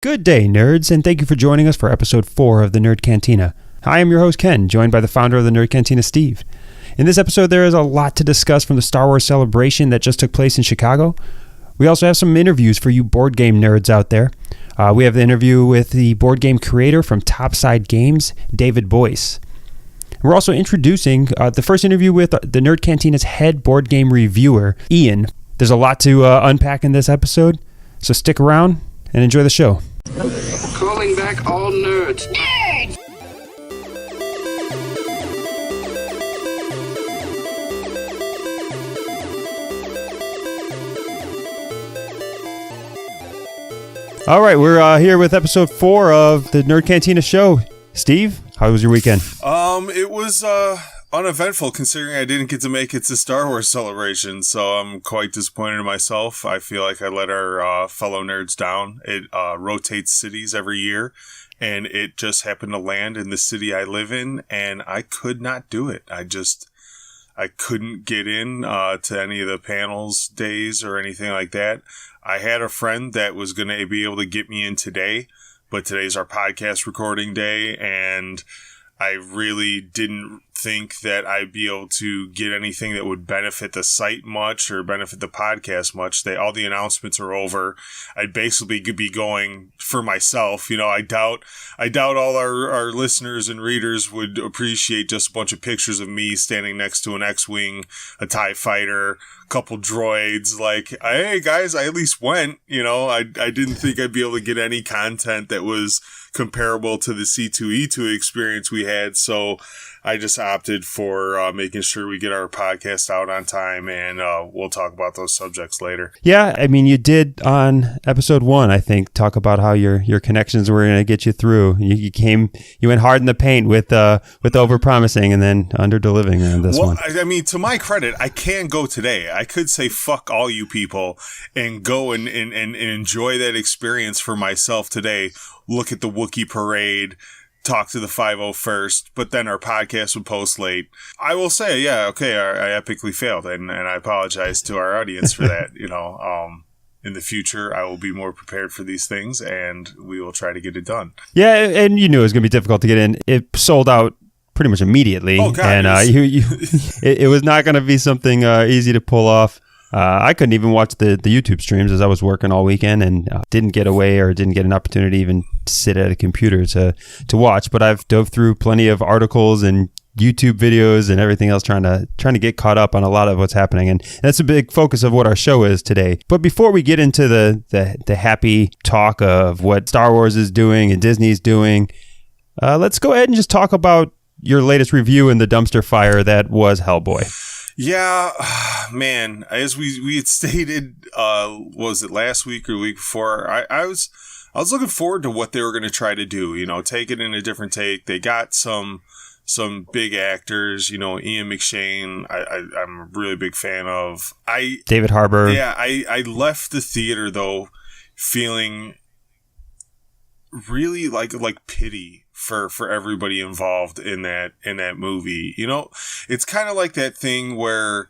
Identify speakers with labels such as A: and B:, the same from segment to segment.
A: Good day, nerds, and thank you for joining us for episode 4 of the Nerd Cantina. I am your host, Ken, joined by the founder of the Nerd Cantina, Steve. In this episode, there is a lot to discuss from the Star Wars celebration that just took place in Chicago. We also have some interviews for you board game nerds out there. We have the interview with the board game creator from Topside Games, David Boyce. We're also introducing the first interview with the Nerd Cantina's head board game reviewer, Ian. There's a lot to unpack in this episode, so stick around and enjoy the show.
B: Calling back all nerds. Nerds!
A: All right, we're here with episode 4 of the Nerd Cantina show. Steve, how was your weekend?
C: It was uneventful considering I didn't get to make it to Star Wars Celebration, so I'm quite disappointed in myself. I feel like I let our fellow nerds down. It rotates cities every year, and it just happened to land in the city I live in, and I could not do it. I couldn't get in to any of the panels days or anything like that. I had a friend that was going to be able to get me in today, but today's our podcast recording day, and I really didn't think that I'd be able to get anything that would benefit the site much or benefit the podcast much. All the announcements are over. I'd basically be going for myself. You know, I doubt all our listeners and readers would appreciate just a bunch of pictures of me standing next to an X-Wing, a TIE fighter, a couple droids. Like, hey guys, I at least went. You know, I didn't think I'd be able to get any content that was comparable to the C2E2 experience we had. So I just opted for making sure we get our podcast out on time, and we'll talk about those subjects later.
A: Yeah, I mean, you did on episode 1, I think, talk about how your connections were going to get you through. You went hard in the paint with over-promising and then under-delivering on this one.
C: I mean, to my credit, I can go today. I could say fuck all you people and go and enjoy that experience for myself today. Look at the Wookiee parade, talk to the 501st, but then our podcast would post late. I will say, yeah, okay, I epically failed, and I apologize to our audience for that. You know, in the future, I will be more prepared for these things, and we will try to get it done.
A: Yeah, and you knew it was going to be difficult to get in. It sold out pretty much immediately,
C: oh, God,
A: and it was not going to be something easy to pull off. I couldn't even watch the YouTube streams as I was working all weekend and didn't get away or didn't get an opportunity even to sit at a computer to watch. But I've dove through plenty of articles and YouTube videos and everything else trying to get caught up on a lot of what's happening. And that's a big focus of what our show is today. But before we get into the happy talk of what Star Wars is doing and Disney's doing, let's go ahead and just talk about your latest review in the dumpster fire that was Hellboy.
C: Yeah, man, as we had stated, was it last week or the week before? I was looking forward to what they were going to try to do, you know, take it in a different take. They got some big actors, you know, Ian McShane, I'm a really big fan of.
A: David Harbour. Yeah,
C: I left the theater, though, feeling really like pity for everybody involved in that movie. You know, it's kind of like that thing where,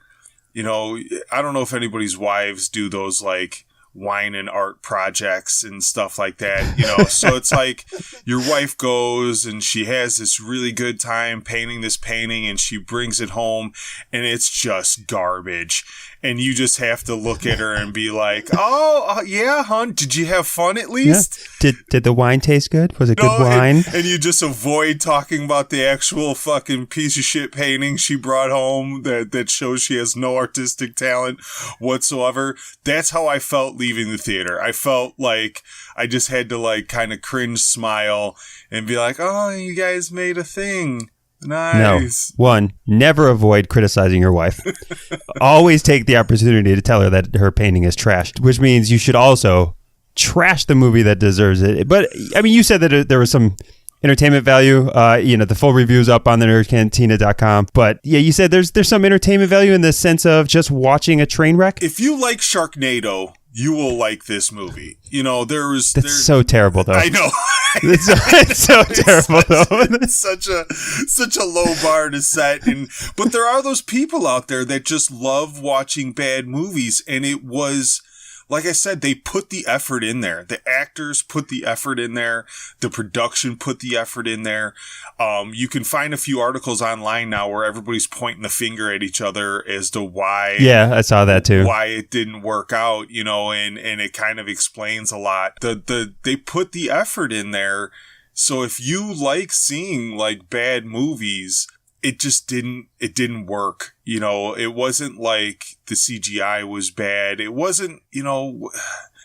C: you know, I don't know if anybody's wives do those like wine and art projects and stuff like that, you know. So it's like your wife goes and she has this really good time painting this painting and she brings it home and it's just garbage. And you just have to look at her and be like, oh, yeah, hon, did you have fun at least?
A: Yeah. Did the wine taste good? Was it good wine?
C: And you just avoid talking about the actual fucking piece of shit painting she brought home that shows she has no artistic talent whatsoever. That's how I felt leaving the theater. I felt like I just had to like kind of cringe smile and be like, oh, you guys made a thing. Nice.
A: No. One, never avoid criticizing your wife. Always take the opportunity to tell her that her painting is trashed, which means you should also trash the movie that deserves it. But, I mean, you said that there was some entertainment value. You know, the full review's up on the nerdcantina.com. But, yeah, you said there's some entertainment value in the sense of just watching a train wreck.
C: If you like Sharknado, you will like this movie. You know,
A: That's so terrible, though.
C: I know.
A: It's so terrible, though.
C: It's such a low bar to set. But there are those people out there that just love watching bad movies. And it was like I said, they put the effort in there. The actors put the effort in there. The production put the effort in there. You can find a few articles online now where everybody's pointing the finger at each other as to why.
A: Yeah, I saw that too.
C: Why it didn't work out, and it kind of explains a lot. They put the effort in there. So if you like seeing like bad movies, it didn't work. It wasn't like the CGI was bad. It wasn't,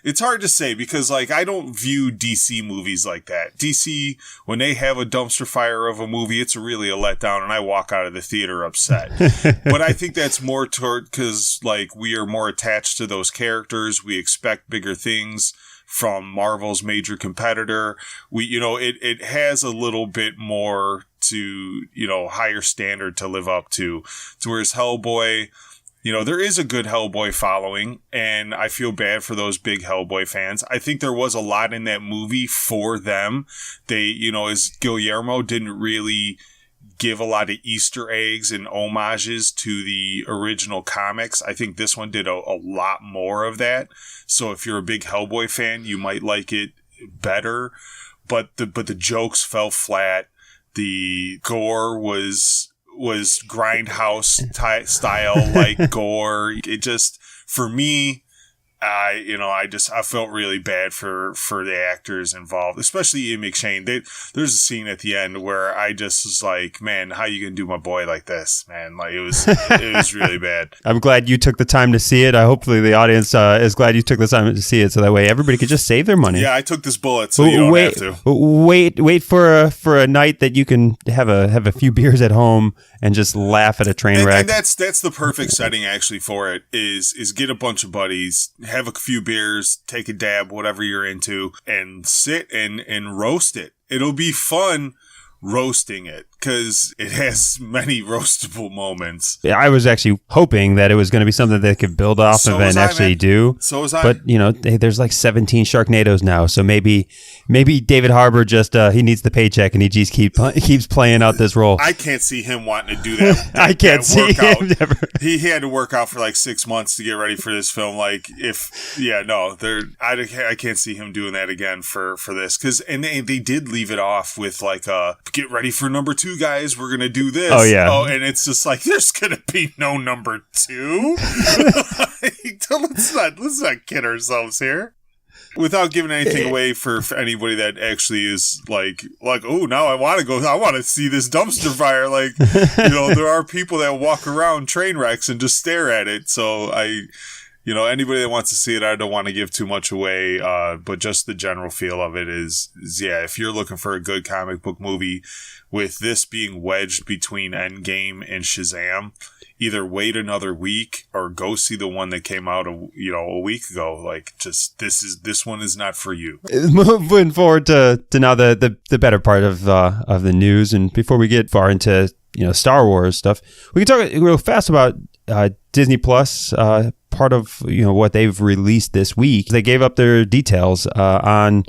C: it's hard to say because like I don't view DC movies like that. DC, when they have a dumpster fire of a movie, it's really a letdown and I walk out of the theater upset. But I think that's more toward because like we are more attached to those characters. We expect bigger things from Marvel's major competitor. It has a little bit more to, higher standard to live up to whereas Hellboy, there is a good Hellboy following, and I feel bad for those big Hellboy fans. I think there was a lot in that movie for them. They, as Guillermo didn't really give a lot of Easter eggs and homages to the original comics. I think this one did a lot more of that. So if you're a big Hellboy fan, you might like it better. But the jokes fell flat. The gore was grindhouse style like gore. It just, for me, I felt really bad for the actors involved, especially Ian McShane. There's a scene at the end where I just was like, man, how you gonna do my boy like this, man? Like it was really bad.
A: I'm glad you took the time to see it. Hopefully the audience is glad you took the time to see it, so that way everybody could just save their money.
C: Yeah, I took this bullet, so you don't have to.
A: Wait for a night that you can have a few beers at home and just laugh at a train wreck.
C: And that's the perfect setting actually for it. Is get a bunch of buddies, have a few beers, take a dab, whatever you're into, and sit and roast it. It'll be fun roasting it because it has many roastable moments.
A: Yeah, I was actually hoping that it was going to be something they could build off of and actually do.
C: So was I.
A: But there's like 17 Sharknadoes now, so maybe David Harbour just he needs the paycheck and he just keeps playing out this role.
C: I can't see him wanting to do that.
A: I can't see him never.
C: He had to work out for like 6 months to get ready for this film. Like I can't see him doing that again for this because they did leave it off with like get ready for number 2, guys. We're gonna do this.
A: Oh yeah.
C: Oh, and it's just like there's gonna be no number 2. let's not kid ourselves here. Without giving anything away for anybody that actually is like, oh, now I want to see this dumpster fire. Like, there are people that walk around train wrecks and just stare at it. So anybody that wants to see it, I don't want to give too much away. But just the general feel of it is if you're looking for a good comic book movie with this being wedged between Endgame and Shazam, either wait another week or go see the one that came out a week ago. Like, just this one is not for you.
A: Moving forward to now the better part of the news, and before we get far into Star Wars stuff, we can talk real fast about Disney Plus. Part of what they've released this week, they gave up their details on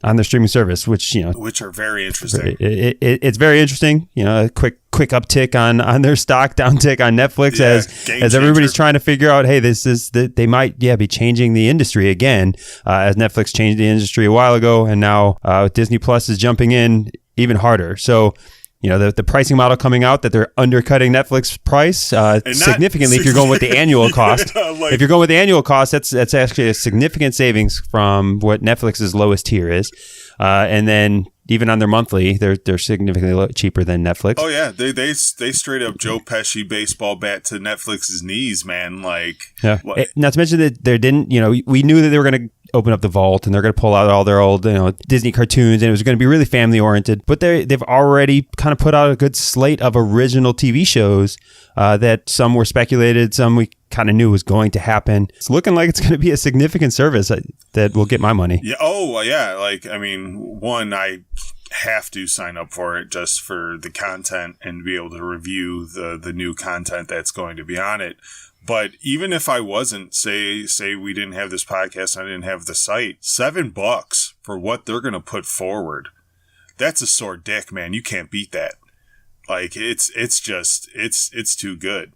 A: their streaming service, which
C: are very interesting.
A: It's very interesting. A quick uptick on their stock, downtick on Netflix as everybody's trying to figure out, hey, they might be changing the industry again, as Netflix changed the industry a while ago, and now Disney Plus is jumping in even harder. So. The pricing model coming out that they're undercutting Netflix price significantly if you're going with the annual cost. If you're going with the annual cost, that's actually a significant savings from what Netflix's lowest tier is. And then even on their monthly, they're significantly cheaper than Netflix.
C: Oh yeah, they straight up Joe Pesci baseball bat to Netflix's knees, man. Like,
A: yeah. Not to mention that they didn't. We knew that they were going to open up the vault and they're going to pull out all their old Disney cartoons, and it was going to be really family oriented. But they've already kind of put out a good slate of original TV shows that some were speculated, some we kind of knew was going to happen. It's looking like it's going to be a significant service that will get my money.
C: Yeah. Oh, yeah. Like, I mean, I have to sign up for it just for the content and be able to review the new content that's going to be on it. But even if I wasn't, say we didn't have this podcast and I didn't have the site, $7 for what they're going to put forward. That's a sore dick, man. You can't beat that. Like, it's too good.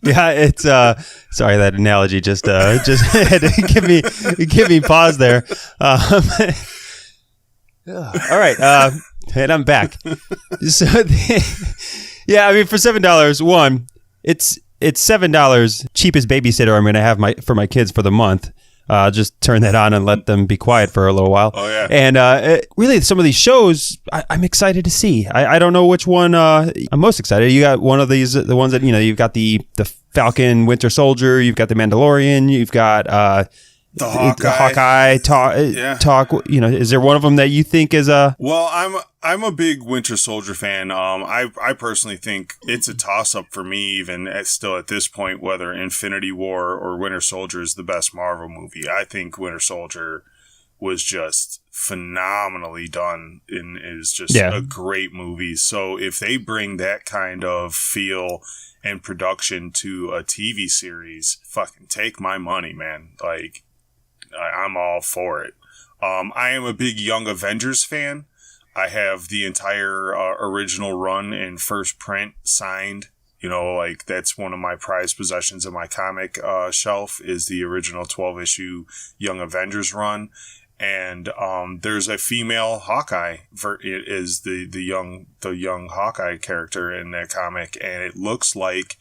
A: Yeah, it's sorry, that analogy just had to give me pause there. All right, and I'm back. So yeah, I mean, for $7, one, it's $7 cheapest babysitter I'm going to have for my kids for the month. Just turn that on and let them be quiet for a little while.
C: Oh, yeah.
A: And really, some of these shows I'm excited to see. I don't know which one I'm most excited. You got one of these, the ones that, you've got the Falcon Winter Soldier, you've got the Mandalorian, you've got
C: the
A: Hawkeye talk. Is there one of them that you think is a...
C: Well, I'm a big Winter Soldier fan. I personally think it's a toss-up for me, even still at this point, whether Infinity War or Winter Soldier is the best Marvel movie. I think Winter Soldier was just phenomenally done and is just a great movie. So if they bring that kind of feel and production to a TV series, fucking take my money, man. Like, I'm all for it. I am a big Young Avengers fan. I have the entire original run in first print signed. That's one of my prized possessions in my comic shelf is the original 12-issue Young Avengers run. And there's a female Hawkeye is the young Hawkeye character in that comic, and it looks like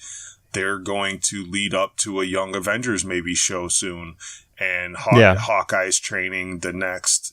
C: they're going to lead up to a Young Avengers maybe show soon. And Hawkeye's training the next,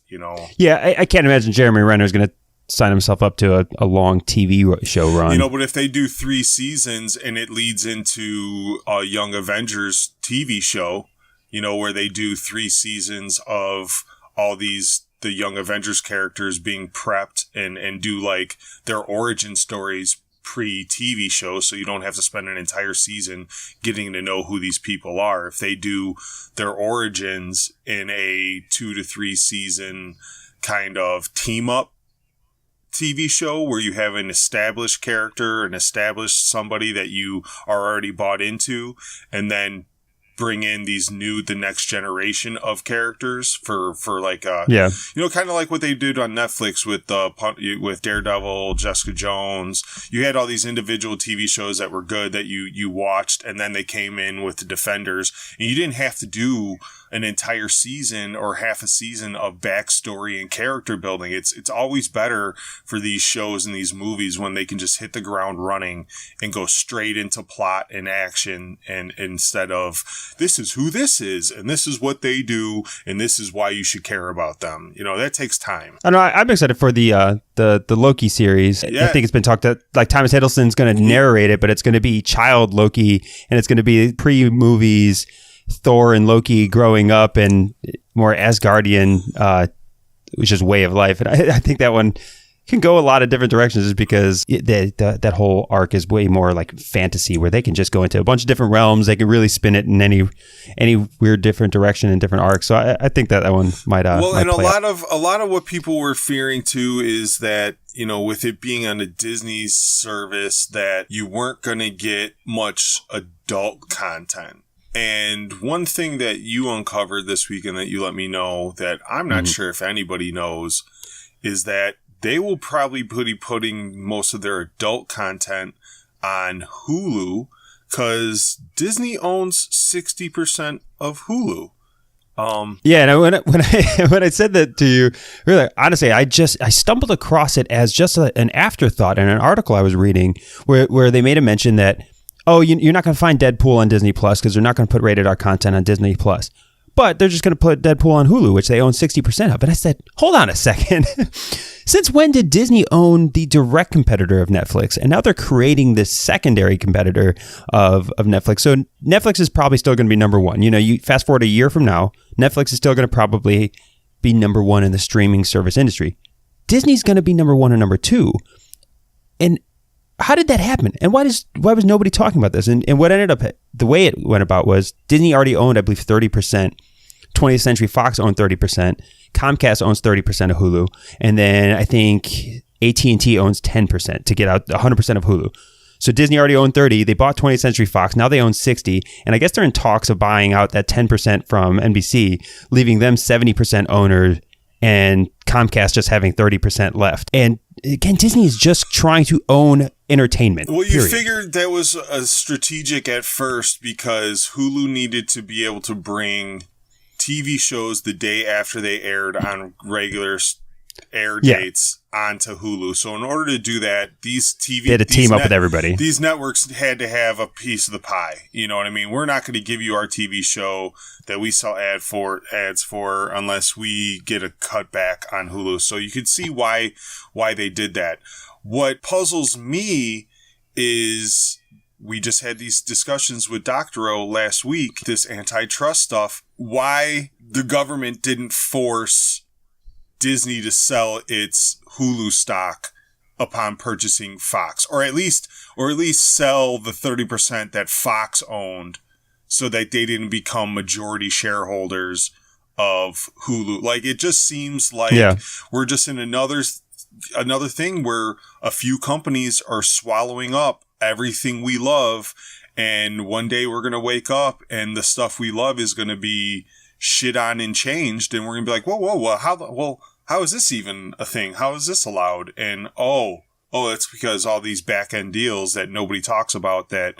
A: Yeah, I can't imagine Jeremy Renner's going to sign himself up to a long TV show run.
C: But if they do 3 seasons and it leads into a Young Avengers TV show, where they do 3 seasons of all the Young Avengers characters being prepped and do like their origin stories pre-TV show, so you don't have to spend an entire season getting to know who these people are. If they do their origins in a 2 to 3 season kind of team up TV show where you have an established character, an established somebody that you are already bought into, and then bring in the next generation of characters for like kind of like what they did on Netflix with Daredevil, Jessica Jones. You had all these individual TV shows that were good that you watched, and then they came in with the Defenders, and you didn't have to do an entire season or half a season of backstory and character building. It's always better for these shows and these movies when they can just hit the ground running and go straight into plot and action, and instead of this is who this is and this is what they do and this is why you should care about them. That takes time.
A: I know. I'm excited for the Loki series.
C: Yeah.
A: I think it's been talked that like Thomas Hiddleston's going to narrate it, but it's going to be child Loki, and it's going to be pre-movies Thor and Loki growing up and more Asgardian, which is way of life. And I think that one can go a lot of different directions just because that whole arc is way more like fantasy, where they can just go into a bunch of different realms. They can really spin it in any weird different direction in different arcs. So I think that one might
C: and
A: might
C: a lot of what people were fearing too is that, with it being on a Disney service, that you weren't going to get much adult content. And one thing that you uncovered this week and that you let me know that I'm not sure if anybody knows is that they will probably be putting most of their adult content on Hulu because Disney owns 60% of Hulu.
A: And when I said that to you, really, honestly, I stumbled across it as just an afterthought in an article I was reading where they made a mention that, you're not going to find Deadpool on Disney Plus because they're not going to put rated R content on Disney Plus. But they're just going to put Deadpool on Hulu, which they own 60% of. And I said, hold on a second. Since when did Disney own the direct competitor of Netflix? And now they're creating this secondary competitor of Netflix. So Netflix is probably still going to be number one. You fast forward a year from now, Netflix is still going to probably be number one in the streaming service industry. Disney's going to be number one and number two. And how did that happen? And why was nobody talking about this? And what ended up, the way it went about was Disney already owned, I believe, 30%. 20th Century Fox owned 30%. Comcast owns 30% of Hulu. And then I think AT&T owns 10% to get out 100% of Hulu. So Disney already owned 30. They bought 20th Century Fox. Now they own 60. And I guess they're in talks of buying out that 10% from NBC, leaving them 70% owners and Comcast just having 30% left. And again, Disney is just trying to own entertainment.
C: Well, you
A: period.
C: figured that was a strategic at first because Hulu needed to be able to bring TV shows the day after they aired on regular air dates onto Hulu. So in order to do that, they had to team
A: up with everybody.
C: These networks had to have a piece of the pie. You know what I mean? We're not going to give you our TV show that we sell ads for unless we get a cutback on Hulu. So you could see why they did that. What puzzles me is we just had these discussions with Dr. O last week, this antitrust stuff, why the government didn't force Disney to sell its Hulu stock upon purchasing Fox, or at least sell the 30% that Fox owned so that they didn't become majority shareholders of Hulu. Like, it just seems like we're just in another thing where a few companies are swallowing up everything we love, and one day we're going to wake up and the stuff we love is going to be shit on and changed, and we're going to be like, whoa, how is this even a thing? How is this allowed? And oh, it's because all these back end deals that nobody talks about that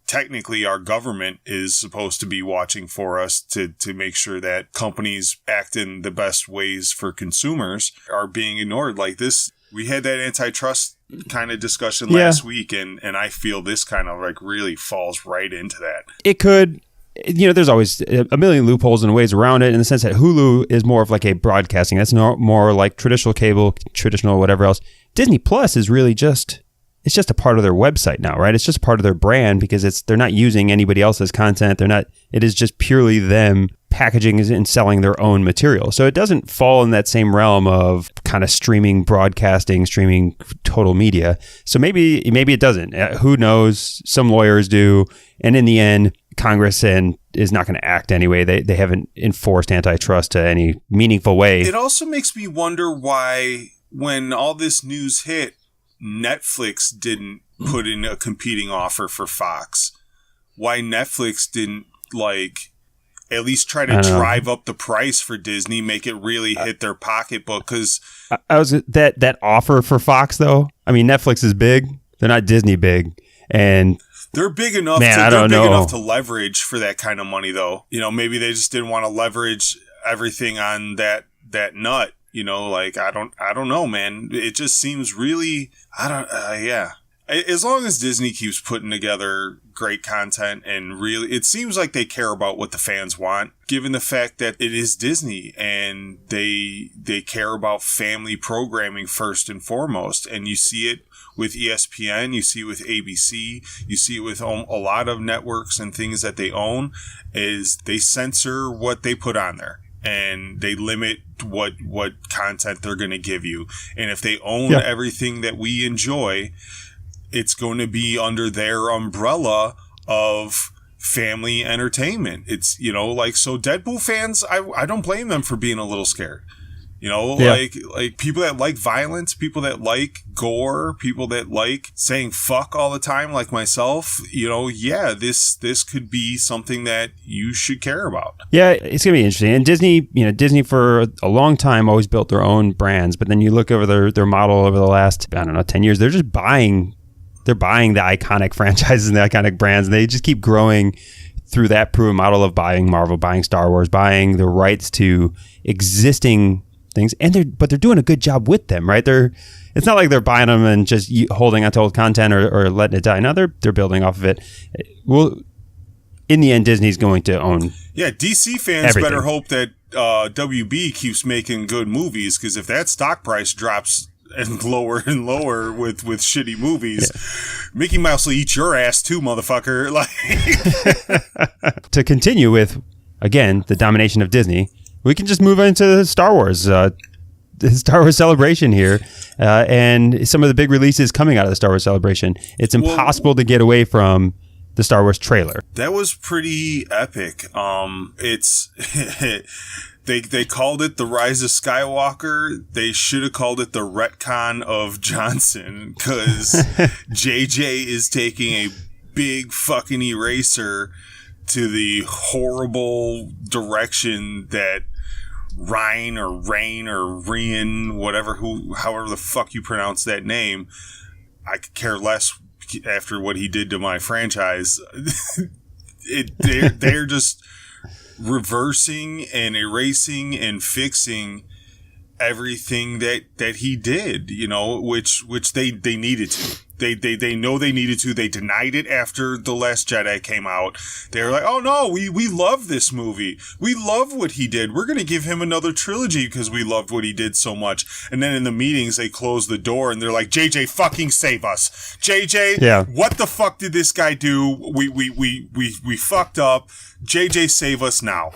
C: technically our government is supposed to be watching for us to make sure that companies act in the best ways for consumers are being ignored like this. We had that antitrust kind of discussion last week, and I feel this kind of like really falls right into that.
A: It could, there's always a million loopholes and ways around it in the sense that Hulu is more of like a broadcasting. That's more like traditional cable, traditional whatever else. Disney Plus is really it's just a part of their website now, right? It's just a part of their brand because they're not using anybody else's content. It is just purely them packaging and selling their own material. So it doesn't fall in that same realm of kind of streaming broadcasting, streaming total media. So maybe it doesn't. Who knows? Some lawyers do. And in the end, Congress is not going to act anyway. They haven't enforced antitrust to any meaningful way.
C: It also makes me wonder why, when all this news hit, Netflix didn't put in a competing offer for Fox. Why Netflix didn't at least try to drive up the price for Disney, make it really hit their pocketbook. Because
A: I was that offer for Fox though. I mean, Netflix is big; they're not Disney big, and
C: they're big enough. Enough to leverage for that kind of money, though. Maybe they just didn't want to leverage everything on that nut. I don't know, man. It just seems really, As long as Disney keeps putting together great content and really, it seems like they care about what the fans want, given the fact that it is Disney and they care about family programming first and foremost. And you see it with ESPN, you see it with ABC, you see it with a lot of networks and things that they own, is they censor what they put on there. And they limit what content they're going to give you. And if they own everything that we enjoy, it's going to be under their umbrella of family entertainment. It's, so Deadpool fans, I don't blame them for being a little scared. Like people that like violence, people that like gore, people that like saying fuck all the time, like myself, this could be something that you should care about. Yeah,
A: it's going to be interesting. And Disney for a long time always built their own brands, but then you look over their model over the last, 10 years, they're just buying the iconic franchises and the iconic brands, and they just keep growing through that proven model of buying Marvel, buying Star Wars, buying the rights to existing things, but they're doing a good job with them, right? It's not like they're buying them and just holding onto old content or letting it die. No, they're building off of it. Well, in the end, Disney's going to own.
C: Yeah, DC fans everything. Better hope that WB keeps making good movies, because if that stock price drops and lower with shitty movies, Mickey Mouse will eat your ass too, motherfucker.
A: To continue with, again, the domination of Disney, we can just move into Star Wars, the Star Wars Celebration here, and some of the big releases coming out of the Star Wars Celebration. It's impossible to get away from the Star Wars trailer.
C: That was pretty epic. It's they called it the Rise of Skywalker. They should have called it the Retcon of Johnson, because JJ is taking a big fucking eraser to the horrible direction that Ryan or Rain or Rian, however the fuck you pronounce that name, I could care less after what he did to my franchise. They're just reversing and erasing and fixing everything that he did, you know, which they needed to. They know they needed to. They denied it after The Last Jedi came out. They were like, oh no, we love this movie. We love what he did. We're going to give him another trilogy because we loved what he did so much. And then in the meetings, they close the door and they're like, JJ, fucking save us. JJ, what the fuck did this guy do? We fucked up. JJ, save us now.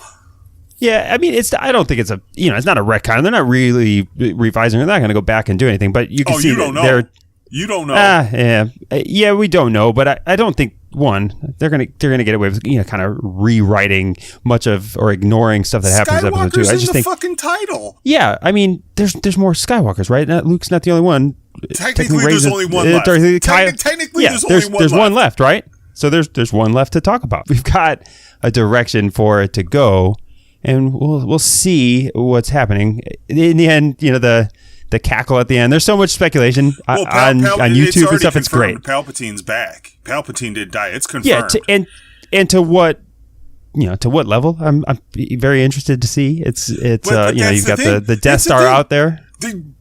A: Yeah, I mean, I don't think it's it's not a retcon. They're not really revising. They're not going to go back and do anything, but you can see that
C: you don't know.
A: Yeah, we don't know, but I don't think they're gonna get away with kind of rewriting much of or ignoring stuff that happens in episode 2. I just think
C: fucking title.
A: Yeah, I mean, there's more Skywalkers, right? Luke's not the only one.
C: Technically there's only one left. Technically, there's one left,
A: right? So there's one left to talk about. We've got a direction for it to go, and we'll see what's happening in the end. The cackle at the end. There's so much speculation on YouTube and stuff. It's great.
C: Palpatine's back. Palpatine did die. It's confirmed.
A: Yeah, and to what level? I'm very interested to see. It's you've got the Death Star out there.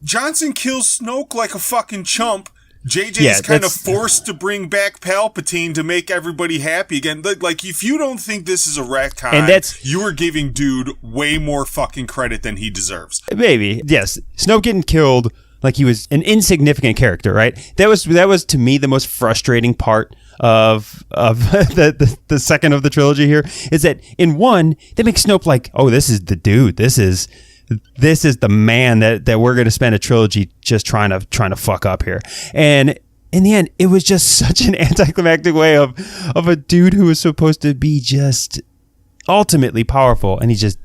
C: Johnson kills Snoke like a fucking chump. JJ's kind of forced to bring back Palpatine to make everybody happy again. Like, if you don't think this is a retcon, you are giving dude way more fucking credit than he deserves.
A: Maybe. Yes. Snoke getting killed like he was an insignificant character, right? That was to me the most frustrating part of the second of the trilogy here, is that in 1, they make Snoke like, oh, this is the dude. This is the man that we're going to spend a trilogy just trying to fuck up here. And in the end, it was just such an anticlimactic way of a dude who was supposed to be just ultimately powerful, and he just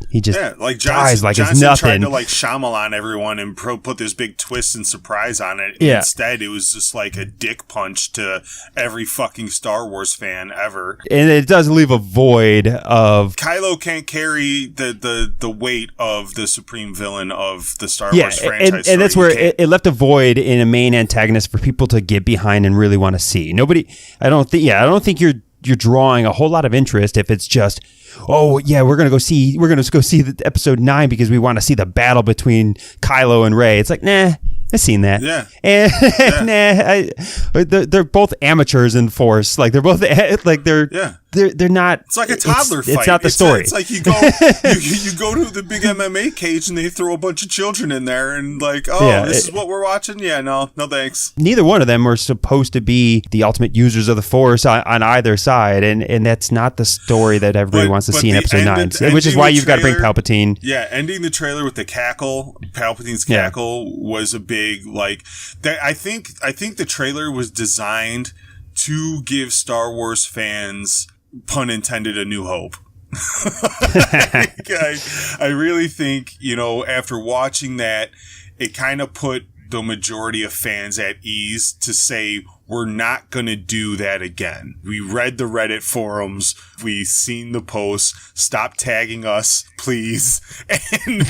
C: like
A: dies like
C: Johnson
A: it's nothing.
C: Tried to like Shyamalan everyone and put this big twist and surprise on it. Yeah. Instead, it was just like a dick punch to every fucking Star Wars fan ever.
A: And it does leave a void of
C: Kylo can't carry the weight of the supreme villain of the Star Wars franchise.
A: And that's where it left a void in a main antagonist for people to get behind and really want to see. I don't think you're drawing a whole lot of interest if it's just, oh yeah, we're gonna go see the episode 9 because we want to see the battle between Kylo and Rey. It's like, nah, I've seen that.
C: Yeah.
A: And they're both amateurs in Force. Like they're both they're not.
C: It's like a toddler fight.
A: It's not the story.
C: It's like you go to the big MMA cage and they throw a bunch of children in there and like, this is what we're watching. Yeah, no thanks.
A: Neither one of them are supposed to be the ultimate users of the Force on either side, and that's not the story that everybody wants to see in episode 9. Which is why you've got to bring Palpatine.
C: Yeah, ending the trailer with the cackle, Palpatine's cackle was a big that. I think the trailer was designed to give Star Wars fans, pun intended, a new hope. I really think, after watching that, it kind of put the majority of fans at ease to say, we're not going to do that again. We read the Reddit forums. We seen the posts. Stop tagging us, please. And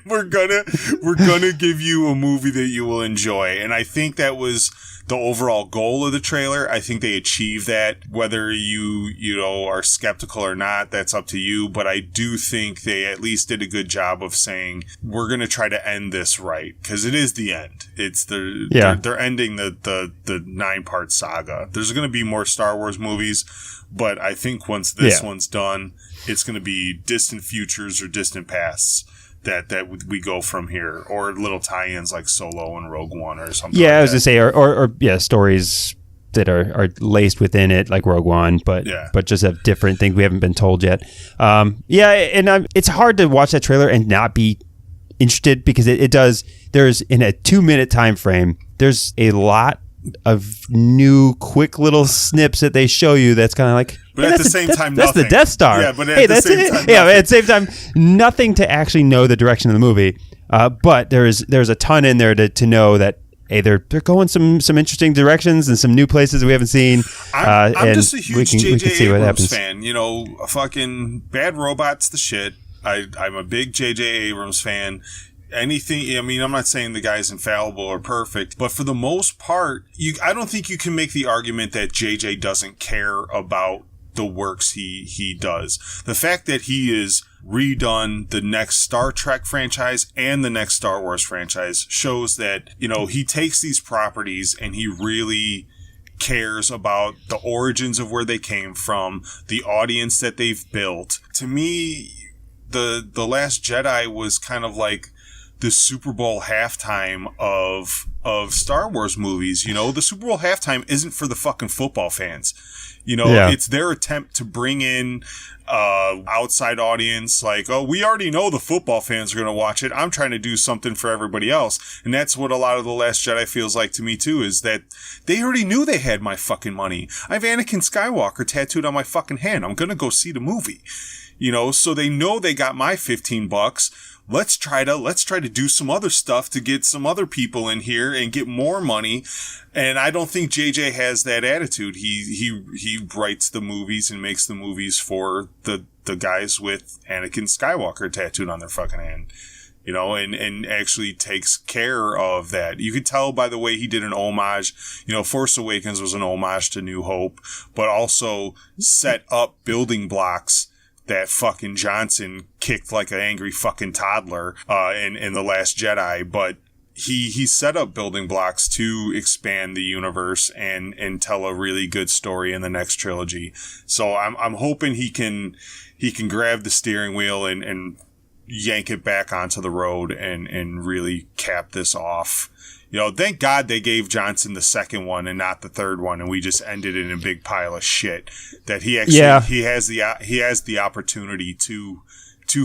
C: we're gonna give you a movie that you will enjoy. And I think that was the overall goal of the trailer. I think they achieved that. Whether you are skeptical or not, that's up to you. But I do think they at least did a good job of saying, we're going to try to end this right. Because it is the end. They're ending the 9-part saga. There's going to be more Star Wars movies, but I think once this one's done, it's going to be distant futures or distant pasts that we go from here, or little tie-ins like Solo and Rogue One or something. Yeah,
A: I was gonna say, or stories that are laced within it, like Rogue One, but just have different things we haven't been told yet. It's hard to watch that trailer and not be interested, because it does. There's, in a 2-minute time frame, there's a lot of new quick little snips that they show you that's kind of like,
C: but at the same time,
A: that's
C: nothing.
A: The Death Star.
C: Yeah, but at the same time, nothing.
A: Yeah, at the same time, nothing to actually know the direction of the movie. But there's a ton in there to know that, hey, they're going some interesting directions and some new places we haven't seen.
C: I'm just a huge J.J. Abrams fan. Fucking Bad Robot's the shit. I'm a big J.J. Abrams fan. anything, I mean, I'm not saying the guy's infallible or perfect, but for the most part, I don't think you can make the argument that JJ doesn't care about the works he does. The fact that he is redone the next Star Trek franchise and the next Star Wars franchise shows that, you know, he takes these properties and he really cares about the origins of where they came from, the audience that they've built. To me, the Last Jedi was kind of like the Super Bowl halftime of Star Wars movies. You know, the Super Bowl halftime isn't for the fucking football fans. You know, It's their attempt to bring in outside audience, like, oh, we already know the football fans are going to watch it. I'm trying to do something for everybody else. And that's what a lot of The Last Jedi feels like to me, too, is that they already knew they had my fucking money. I have Anakin Skywalker tattooed on my fucking hand. I'm going to go see the movie. You know, so they know they got my $15. Let's try to do some other stuff to get some other people in here and get more money. And I don't think JJ has that attitude. He writes the movies and makes the movies for the guys with Anakin Skywalker tattooed on their fucking hand. You know, and actually takes care of that. You could tell by the way he did an homage. You know, Force Awakens was an homage to New Hope, but also set up building blocks that fucking Johnson kicked like an angry fucking toddler in The Last Jedi, but he set up building blocks to expand the universe and tell a really good story in the next trilogy. So I'm hoping he can grab the steering wheel and yank it back onto the road and really cap this off. You know, thank God they gave Johnson the second one and not the third one, and we just ended in a big pile of shit. That he actually he has the opportunity to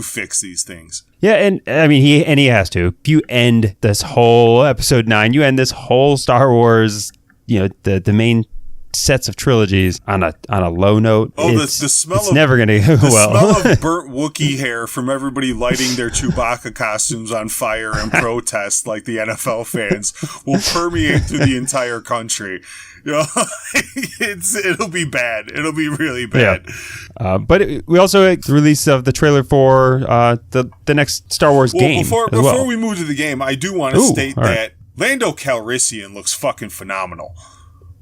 C: fix these things.
A: Yeah, and I mean he has to. If you end this whole episode 9, you end this whole Star Wars, you know, the main sets of trilogies on a low note.
C: Oh, the smell
A: it's
C: of
A: never going to go well.
C: The smell of burnt Wookiee hair from everybody lighting their Chewbacca costumes on fire in protest, like the NFL fans, will permeate through the entire country. You know, it'll be bad. It'll be really bad.
A: Yeah. But we also had the release of the trailer for the next Star Wars game.
C: Before we move to the game, I do want to state that Lando Calrissian looks fucking phenomenal.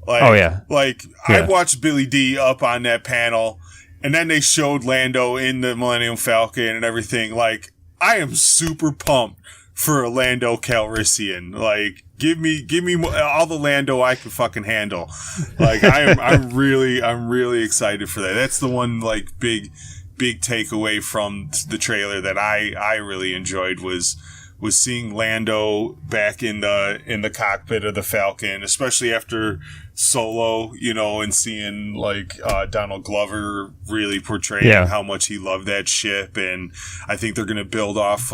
C: Like, I watched Billy D up on that panel, and then they showed Lando in the Millennium Falcon and everything. Like, I am super pumped for a Lando Calrissian. Like, give me all the Lando I can fucking handle. Like, I'm really excited for that. That's the one, like, big takeaway from the trailer that I really enjoyed was seeing Lando back in the cockpit of the Falcon, especially after Solo, you know, and seeing like Donald Glover really portraying how much he loved that ship. And I think they're going to build off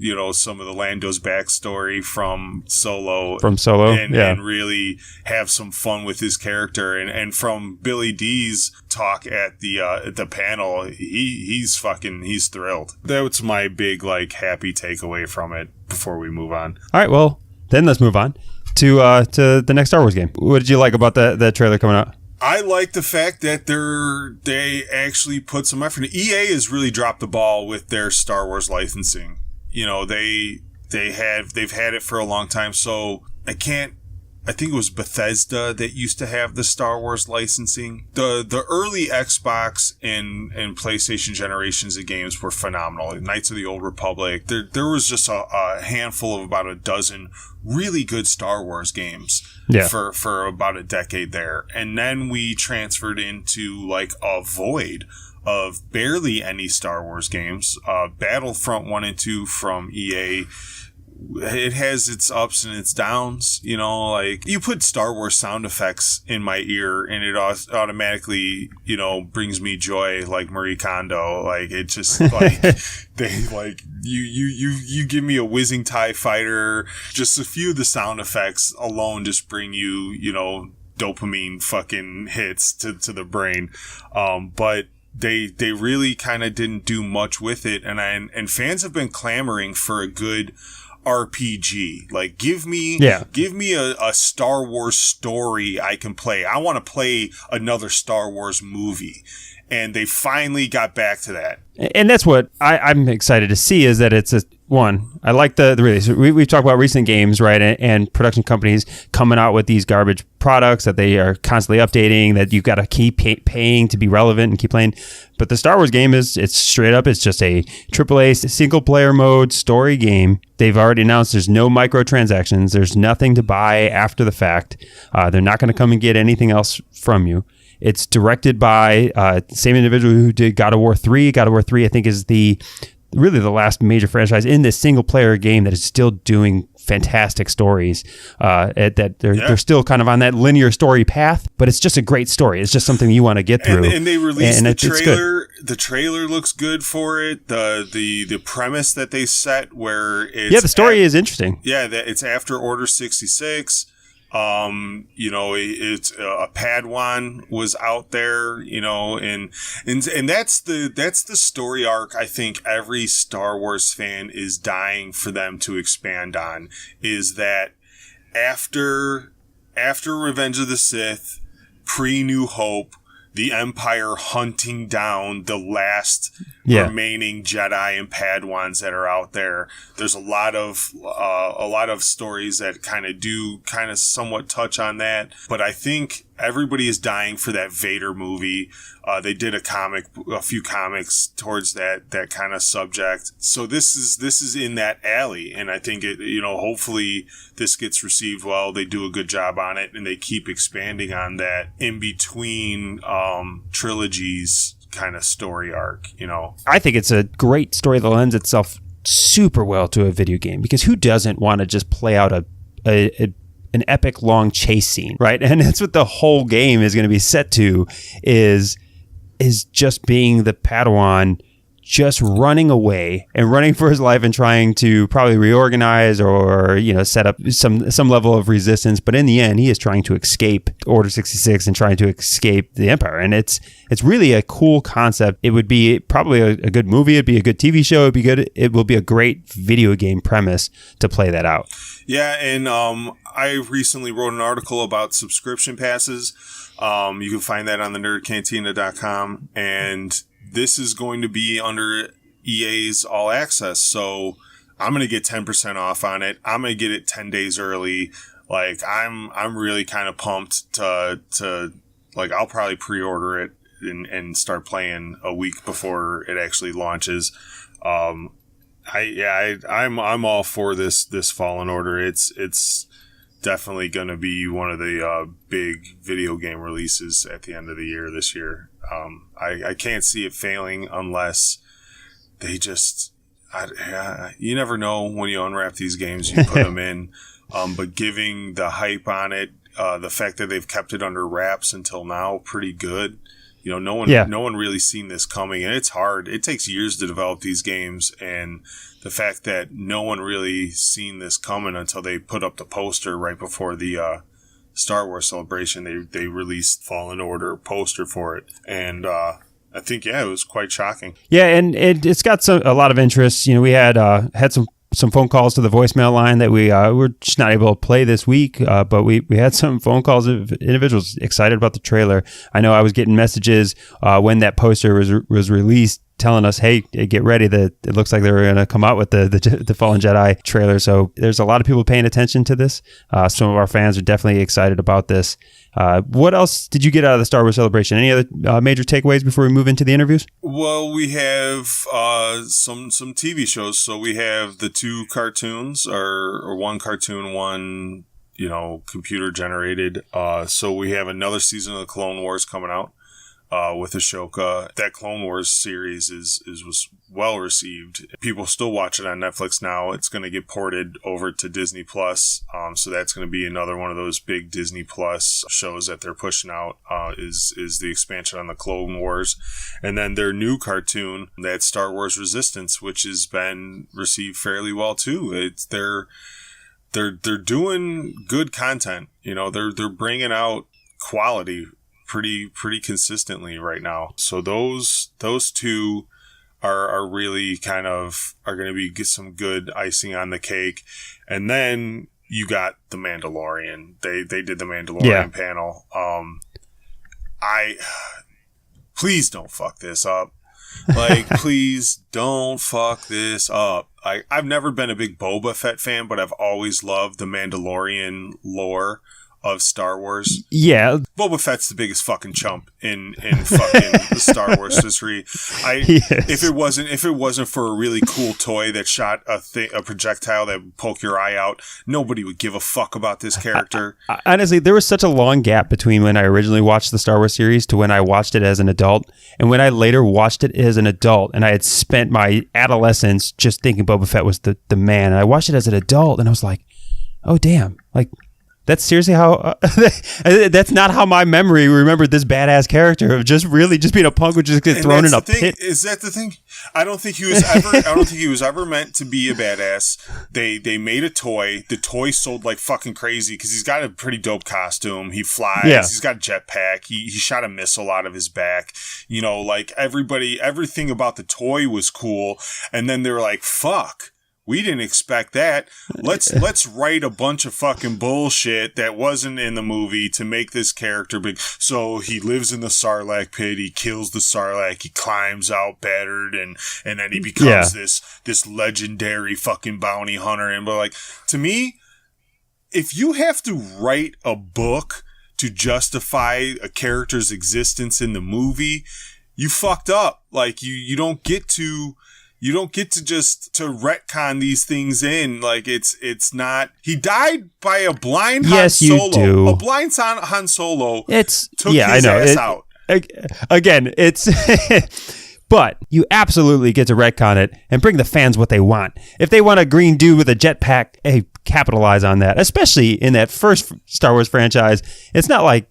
C: you know, some of the Lando's backstory from Solo and really have some fun with his character. And from Billy D's talk at the panel, he's thrilled. That's my big, like, happy takeaway from it before we move on.
A: All right, well, then let's move on to the next Star Wars game. What did you like about that trailer coming out?
C: I like the fact that they actually put some effort. EA has really dropped the ball with their Star Wars licensing. You know, they've had it for a long time. So I think it was Bethesda that used to have the Star Wars licensing. The early Xbox and PlayStation generations of games were phenomenal. Knights of the Old Republic. There was just a handful of about a dozen really good Star Wars games for about a decade there. And then we transferred into like a void of barely any Star Wars games. Battlefront 1 and 2 from EA, it has its ups and its downs. You know, like, you put Star Wars sound effects in my ear and it automatically, you know, brings me joy, like Marie Kondo. Like, it just, like, they, like, you give me a whizzing TIE fighter, just a few of the sound effects alone just bring you, you know, dopamine fucking hits to the brain. But they really kind of didn't do much with it, and fans have been clamoring for a good RPG. Like, give me a Star Wars story I can play. I want to play another Star Wars movie. And they finally got back to that.
A: And that's what I'm excited to see, is that it's I like the release. We've talked about recent games, right? And production companies coming out with these garbage products that they are constantly updating, that you've got to keep paying to be relevant and keep playing. But the Star Wars game it's straight up. It's just a AAA single player mode story game. They've already announced there's no microtransactions. There's nothing to buy after the fact. They're not going to come and get anything else from you. It's directed by the same individual who did God of War 3. God of War 3, I think, is really the last major franchise in this single-player game that is still doing fantastic stories. They're still kind of on that linear story path, but it's just a great story. It's just something you want to get through.
C: And they released the trailer. The trailer looks good for it. The premise that they set, where it's
A: the story is interesting.
C: Yeah, it's after Order 66. It's a Padawan was out there, and that's the story arc I think every Star Wars fan is dying for them to expand on, is that after Revenge of the Sith, pre-New Hope, the Empire hunting down the last remaining Jedi and Padawans that are out there. There's a lot of stories that kind of somewhat touch on that. But I think everybody is dying for that Vader movie. They did a few comics towards that kind of subject. So this is in that alley, and I think hopefully this gets received well. They do a good job on it, and they keep expanding on that in between trilogies kind of story arc.
A: I think it's a great story that lends itself super well to a video game, because who doesn't want to just play out an epic long chase scene, right? And that's what the whole game is going to be set to, is just being the Padawan, just running away and running for his life and trying to probably reorganize or set up some level of resistance. But in the end, he is trying to escape Order 66 and trying to escape the Empire. And it's really a cool concept. It would be probably a good movie. It'd be a good TV show. It'd be good. It will be a great video game premise to play that out.
C: Yeah, and I recently wrote an article about subscription passes. You can find that on the nerdcantina.com, and this is going to be under EA's All Access, so I'm going to get 10% off on it. I'm going to get it 10 days early. Like, I'm really kind of pumped to I'll probably pre-order it and start playing a week before it actually launches. I'm all for this Fallen Order. It's definitely going to be one of the big video game releases at the end of the year this year. I can't see it failing unless they just... you never know when you unwrap these games, you put them in. But giving the hype on it, the fact that they've kept it under wraps until now, pretty good. No one really seen this coming, and it's hard. It takes years to develop these games, and the fact that no one really seen this coming until they put up the poster right before the Star Wars Celebration, they released Fallen Order poster for it, and I think it was quite shocking.
A: Yeah, and it's got a lot of interest. We had some phone calls to the voicemail line that we were just not able to play this week, but we had some phone calls of individuals excited about the trailer. I know I was getting messages when that poster was released, telling us, hey, get ready, that it looks like they're going to come out with the Fallen Jedi trailer. So there's a lot of people paying attention to this. Some of our fans are definitely excited about this. What else did you get out of the Star Wars Celebration? Any other major takeaways before we move into the interviews?
C: Well, we have some TV shows. So we have the two cartoons, or one cartoon, one computer generated. So we have another season of the Clone Wars coming out. With Ashoka. That Clone Wars series was well received. People still watch it on Netflix now. It's going to get ported over to Disney Plus. So that's going to be another one of those big Disney Plus shows that they're pushing out, is the expansion on the Clone Wars. And then their new cartoon, that's Star Wars Resistance, which has been received fairly well too. They're doing good content. They're bringing out quality pretty consistently right now. So those two are really kind of are going to be some good icing on the cake. And then you got the Mandalorian. They did the Mandalorian panel. please don't fuck this up. Like, please don't fuck this up. I've never been a big Boba Fett fan, but I've always loved the Mandalorian lore of Star Wars.
A: Yeah.
C: Boba Fett's the biggest fucking chump in fucking Star Wars history. If it wasn't for a really cool toy that shot a projectile that would poke your eye out, nobody would give a fuck about this character.
A: Honestly, there was such a long gap between when I originally watched the Star Wars series to when I watched it as an adult, and when I later watched it as an adult, and I had spent my adolescence just thinking Boba Fett was the man, and I watched it as an adult, and I was like, oh damn, like, that's seriously how. That's not how my memory remembered this badass character of just being a punk who just gets thrown in a pit.
C: Is that the thing? I don't think he was ever meant to be a badass. They made a toy. The toy sold like fucking crazy because he's got a pretty dope costume. He flies. Yeah. He's got a jetpack. He shot a missile out of his back. You know, like everything about the toy was cool. And then they were like, fuck. We didn't expect that. Let's write a bunch of fucking bullshit that wasn't in the movie to make this character big. So he lives in the Sarlacc pit. He kills the Sarlacc. He climbs out battered, and then he becomes this legendary fucking bounty hunter. And but like, to me, if you have to write a book to justify a character's existence in the movie, you fucked up. Like you don't get to. You don't get to just to retcon these things in. Like it's not. He died by a blind Han Solo.
A: You do.
C: A blind Han Solo.
A: Took
C: his ass out.
A: Again, it's. But you absolutely get to retcon it and bring the fans what they want. If they want a green dude with a jetpack, hey, capitalize on that. Especially in that first Star Wars franchise, it's not like.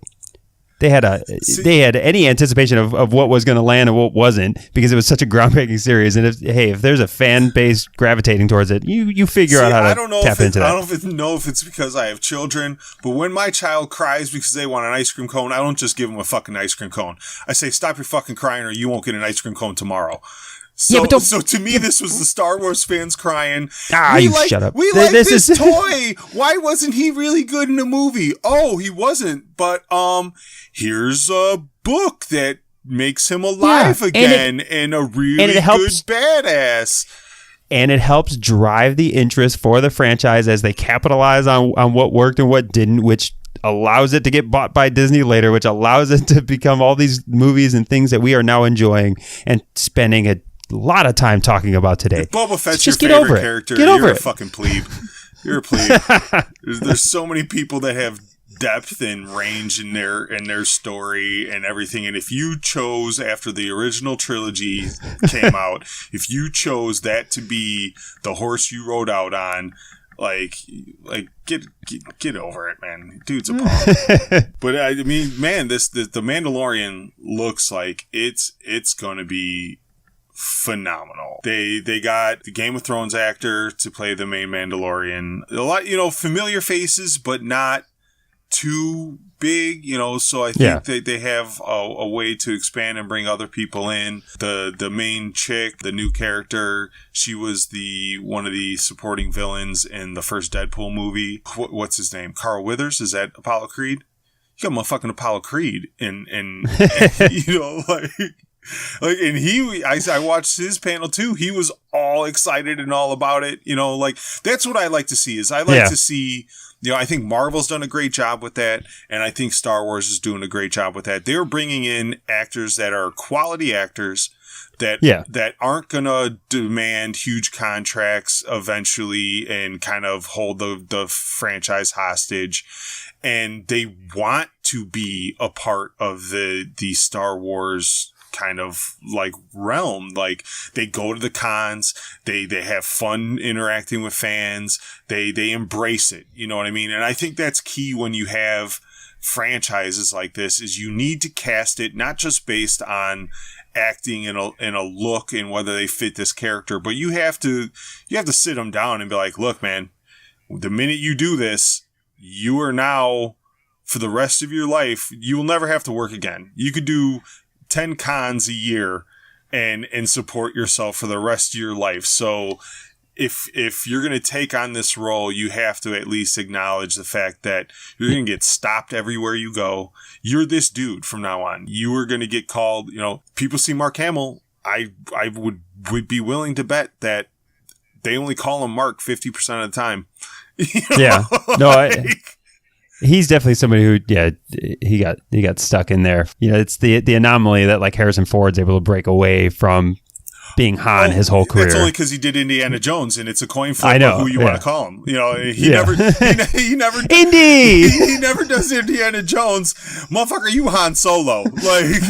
A: They had any anticipation of what was going to land and what wasn't because it was such a groundbreaking series. And if there's a fan base gravitating towards it, you figure out how to tap into that.
C: I don't know if it's because I have children, but when my child cries because they want an ice cream cone, I don't just give them a fucking ice cream cone. I say, stop your fucking crying or you won't get an ice cream cone tomorrow. So to me, this was the Star Wars fans crying.
A: Shut up.
C: We like this toy. Why wasn't he really good in the movie? Oh, he wasn't. But here's a book that makes him alive again and a really good badass.
A: And it helps drive the interest for the franchise as they capitalize on what worked and what didn't, which allows it to get bought by Disney later, which allows it to become all these movies and things that we are now enjoying and spending a lot of time talking about today.
C: If Boba Fett's your favorite character. You're a fucking plebe. You're a plebe. There's so many people that have depth and range in their story and everything. And if you chose after the original trilogy came out, if you chose that to be the horse you rode out on, like get over it, man. Dude's a punk. But I mean, man, the Mandalorian looks like it's gonna be phenomenal. They got the Game of Thrones actor to play the main Mandalorian. A lot, familiar faces, but not too big, so I think they have a way to expand and bring other people in. The main chick, the new character, she was one of the supporting villains in the first Deadpool movie. What's his name? Carl Withers? Is that Apollo Creed? You got motherfucking Apollo Creed and like, and I watched his panel too. He was all excited and all about it. Like that's what I like to see. To see. I think Marvel's done a great job with that, and I think Star Wars is doing a great job with that. They're bringing in actors that are quality actors that aren't gonna demand huge contracts eventually and kind of hold the franchise hostage. And they want to be a part of the Star Wars kind of like realm. Like they go to the cons, they have fun interacting with fans, they embrace it, you know what I mean? And I think that's key when you have franchises like this, is you need to cast it not just based on acting in a look and whether they fit this character, but you have to sit them down and be like, look, man, the minute you do this, you are now, for the rest of your life, you will never have to work again. You could do 10 cons a year and support yourself for the rest of your life. So if you're going to take on this role, you have to at least acknowledge the fact that you're going to get stopped everywhere you go. You're this dude from now on. You are going to get called, people see Mark Hamill. I would be willing to bet that they only call him Mark 50% of the time.
A: Yeah. No, he's definitely somebody who, he got stuck in there. It's the anomaly that like Harrison Ford's able to break away from being Han his whole career.
C: That's only because he did Indiana Jones, and it's a coin flip
A: I know,
C: of who you want to call him. He never
A: Indy.
C: He never does Indiana Jones. Motherfucker, you Han Solo. Like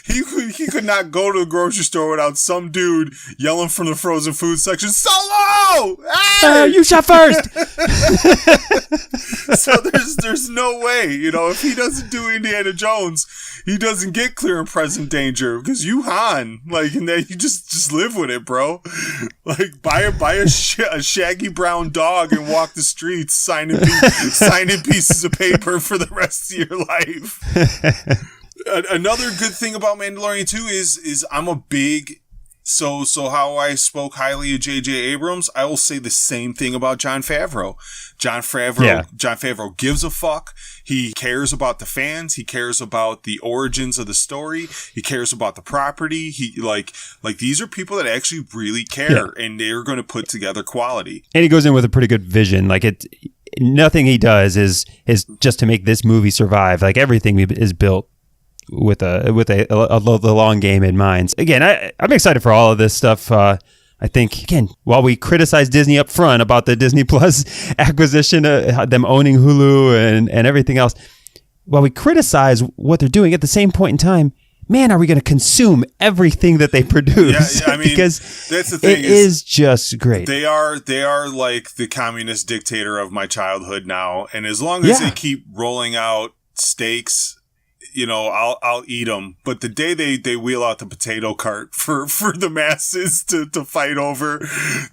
C: he could not go to the grocery store without some dude yelling from the frozen food section, "Solo! Hey!
A: You shot first."
C: So there's no way, if he doesn't do Indiana Jones, he doesn't get clear and present danger because you Han, and then you just live with it, bro. Like buy a shaggy brown dog and walk the streets signing pieces of paper for the rest of your life. Another good thing about Mandalorian 2 is I'm a big So how I spoke highly of J.J. Abrams, I will say the same thing about Jon Favreau. Jon Favreau gives a fuck. He cares about the fans. He cares about the origins of the story. He cares about the property. He like these are people that actually really care, and they're going to put together quality.
A: And he goes in with a pretty good vision. Like nothing he does is just to make this movie survive. Like everything is built with the long game in mind. Again, I'm excited for all of this stuff. I think, again, while we criticize Disney up front about the Disney Plus acquisition, them owning Hulu and everything else, while we criticize what they're doing, at the same point in time, man, are we going to consume everything that they produce?
C: Yeah, I mean,
A: because
C: that's the thing.
A: It is just great.
C: They are like the communist dictator of my childhood now, and as long as they keep rolling out steaks, I'll eat them. But the day they wheel out the potato cart for the masses to fight over,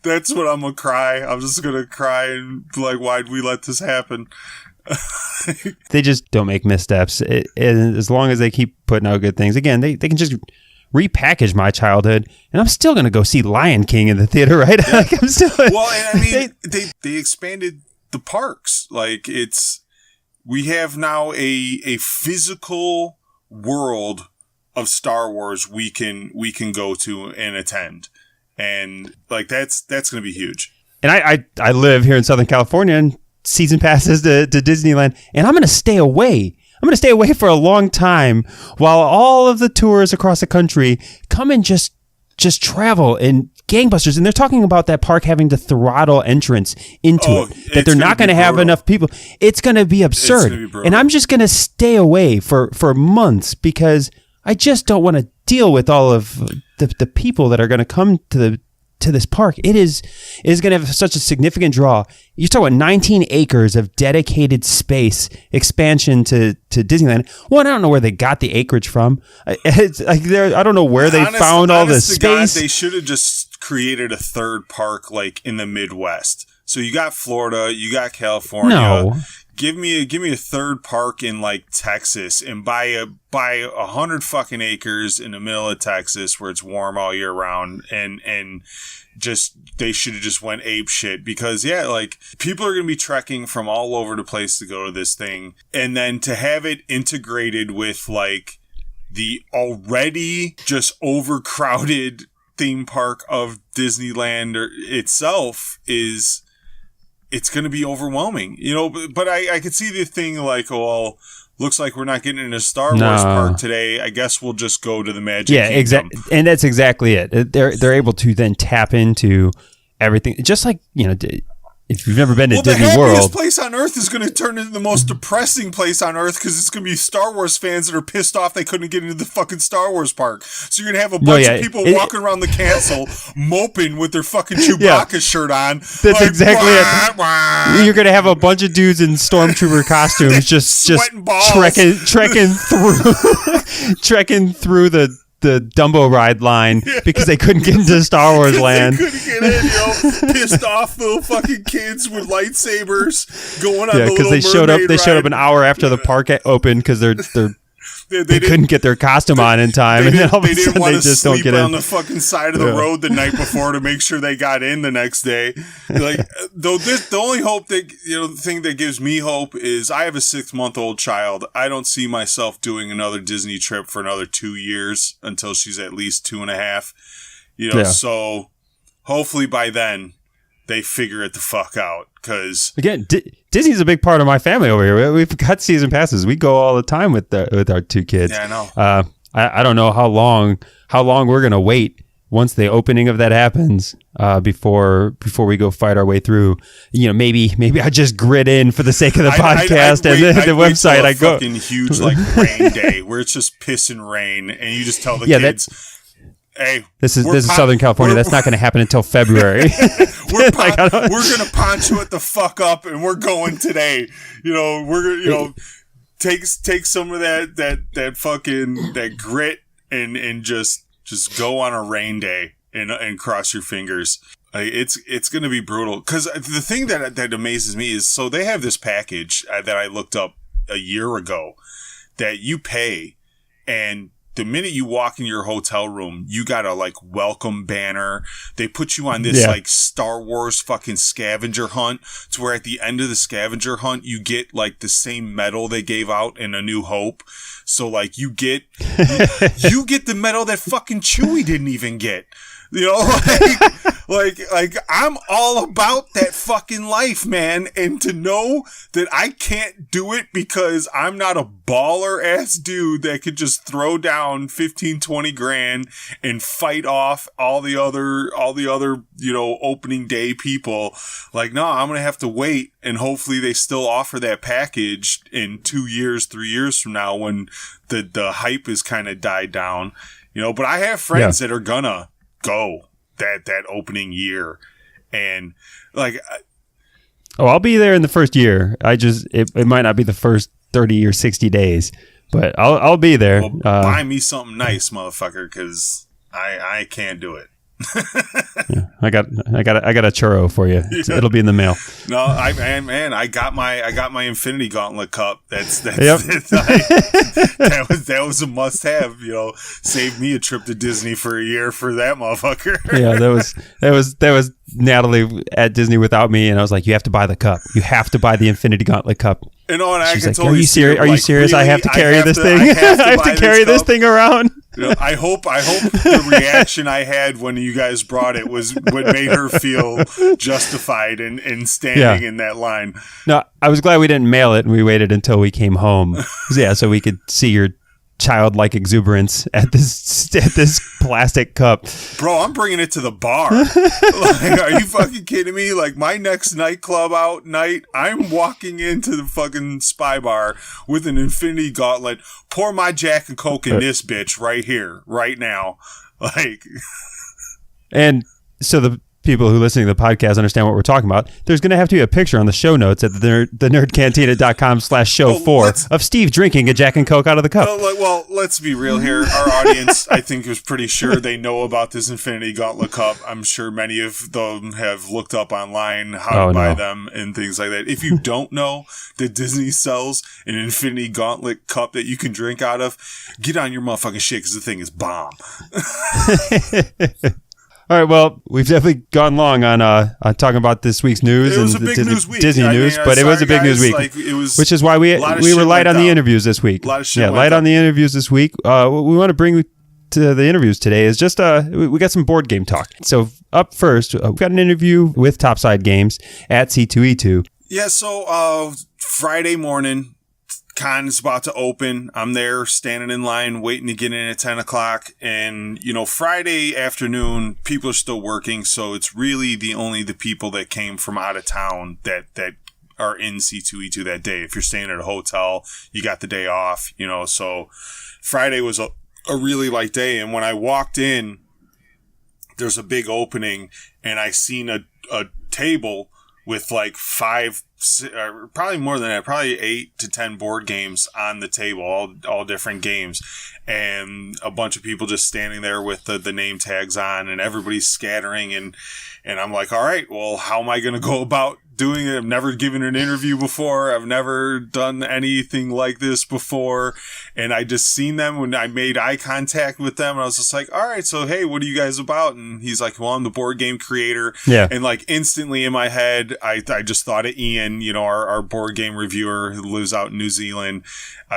C: that's when I'm gonna cry. I'm just gonna cry and be like, why'd we let this happen?
A: They just don't make missteps. As long as they keep putting out good things, again, they can just repackage my childhood, and I'm still gonna go see Lion King in the theater, right?
C: Yeah.
A: Like I'm still.
C: Well, and I mean, they expanded the parks. Like we have now a physical world of Star Wars we can go to and attend, and like that's going to be huge.
A: And I live here in Southern California, and season passes to Disneyland, and I'm going to stay away. I'm going to stay away for a long time while all of the tours across the country come and just travel in gangbusters. And they're talking about that park having to throttle entrance into it, that they're not going to have enough people. It's going to be absurd. And I'm just going to stay away for months because I just don't want to deal with all of the people that are going to come to this park. It is going to have such a significant draw. You're talking about 19 acres of dedicated space expansion to Disneyland. One, I don't know where they got the acreage from. I don't know where they found all this space.
C: God, they should have just created a third park like in the Midwest. So you got Florida, you got California.
A: No.
C: Give me a third park in like Texas and buy 100 fucking acres in the middle of Texas where it's warm all year round, and just they should have just went ape shit because like people are going to be trekking from all over the place to go to this thing, and then to have it integrated with like the already just overcrowded theme park of Disneyland itself it's going to be overwhelming, but I could see the thing like, well, looks like we're not getting in a Star Wars park today. I guess we'll just go to the Magic Kingdom.
A: Exactly. And that's exactly it. They're able to then tap into everything. Just like, if you've never been to Disney World.
C: The happiest place on earth is going to turn into the most depressing place on earth because it's going to be Star Wars fans that are pissed off they couldn't get into the fucking Star Wars park. So you're going to have a bunch of people walking around the castle moping with their fucking Chewbacca shirt on.
A: That's like, exactly it. Wah. You're going to have a bunch of dudes in stormtrooper costumes just trekking through the Dumbo ride line because they couldn't get into Star Wars land.
C: They couldn't get in, pissed off little fucking kids with lightsabers going on the Little Mermaid
A: they showed up
C: ride.
A: an hour after the park opened because they're they couldn't get their costume on in time, and then all of a sudden they just don't get in.
C: On the fucking side of the road the night before to make sure they got in the next day. Like, though, the only hope that the thing that gives me hope is I have a 6-month-old child. I don't see myself doing another Disney trip for another 2 years until she's at least 2.5. So hopefully by then they figure it the fuck out. Because
A: again, Disney's a big part of my family over here. We've got season passes. We go all the time with our 2 kids.
C: Yeah, I know.
A: I don't know how long we're gonna wait once the opening of that happens before we go fight our way through. Maybe I just grit in for the sake of the podcast and the website. I go
C: fucking huge like rain day where it's just pissing rain, and you just tell the kids. Hey,
A: this is Southern California. That's not going to happen until February.
C: We're going to poncho it the fuck up, and we're going today. We're gonna take some of that fucking that grit and just go on a rain day and cross your fingers. It's going to be brutal. Because the thing that amazes me is, so they have this package that I looked up a year ago that you pay, and the minute you walk in your hotel room, you got a like welcome banner. They put you on this like Star Wars fucking scavenger hunt, to where at the end of the scavenger hunt, you get like the same medal they gave out in A New Hope. So like you get the medal that fucking Chewie didn't even get. Like I'm all about that fucking life, man. And to know that I can't do it because I'm not a baller ass dude that could just throw down 15, 20 grand and fight off all the other, opening day people. Like, no, I'm going to have to wait. And hopefully they still offer that package in 2 years, 3 years from now when the hype is kind of died down, but I have friends that are gonna go that opening year, and like
A: I'll be there in the first year. It might not be the first 30 or 60 days, but I'll be there.
C: Well, buy me something nice, motherfucker, because I can't do it.
A: I got a churro for you. It'll be in the mail.
C: No, I got my Infinity Gauntlet cup. That was a must have. Saved me a trip to Disney for a year for that motherfucker.
A: Yeah, that was Natalie at Disney without me, and I was like, you have to buy the cup. You have to buy the Infinity Gauntlet cup.
C: And I
A: She's
C: can
A: like,
C: totally
A: are you serious?
C: Are
A: you serious? Really? I have to carry this thing. I have to carry this thing around.
C: I hope the reaction I had when you guys brought it was what made her feel justified in standing in that line.
A: No, I was glad we didn't mail it and we waited until we came home. So we could see your childlike exuberance at this plastic cup.
C: Bro, I'm bringing it to the bar. Like, are you fucking kidding me? Like, my next nightclub out night, I'm walking into the fucking Spy Bar with an Infinity Gauntlet. Pour my Jack and Coke in this bitch right here, right now. Like,
A: and so the people who listen to the podcast understand what we're talking about. There's going to have to be a picture on the show notes at thenerdcantina.com/show4 of Steve drinking a Jack and Coke out of the cup.
C: Well, let's be real here. Our audience, I think, is pretty sure they know about this Infinity Gauntlet cup. I'm sure many of them have looked up online how to buy them and things like that. If you don't know that Disney sells an Infinity Gauntlet cup that you can drink out of, get on your motherfucking shit, because the thing is bomb.
A: All right, well, we've definitely gone long on talking about this week's news and the Disney news, but it was a big news week, which is why we were light on the interviews this week. Light on the interviews this week. What we want to bring to the interviews today is just we got some board game talk. So up first, we've got an interview with Topside Games at C2E2.
C: Yeah, so Friday morning, con is about to open. I'm there standing in line waiting to get in at 10 o'clock. And, Friday afternoon, people are still working. So it's really only the people that came from out of town that are in C2E2 that day. If you're staying at a hotel, you got the day off, So Friday was a really light day. And when I walked in, there's a big opening and I seen a table with like 5, probably more than that, probably 8 to 10 board games on the table, all different games, and a bunch of people just standing there with the name tags on, and everybody's scattering, and I'm like, all right, well, how am I going to go about doing it. I've never given an interview before. I've never done anything like this before. And I just seen them when I made eye contact with them. And I was just like, all right, so, hey, what are you guys about? And he's like, well, I'm the board game creator.
A: Yeah.
C: And like instantly in my head, I just thought of Ian, you know, our board game reviewer who lives out in New Zealand.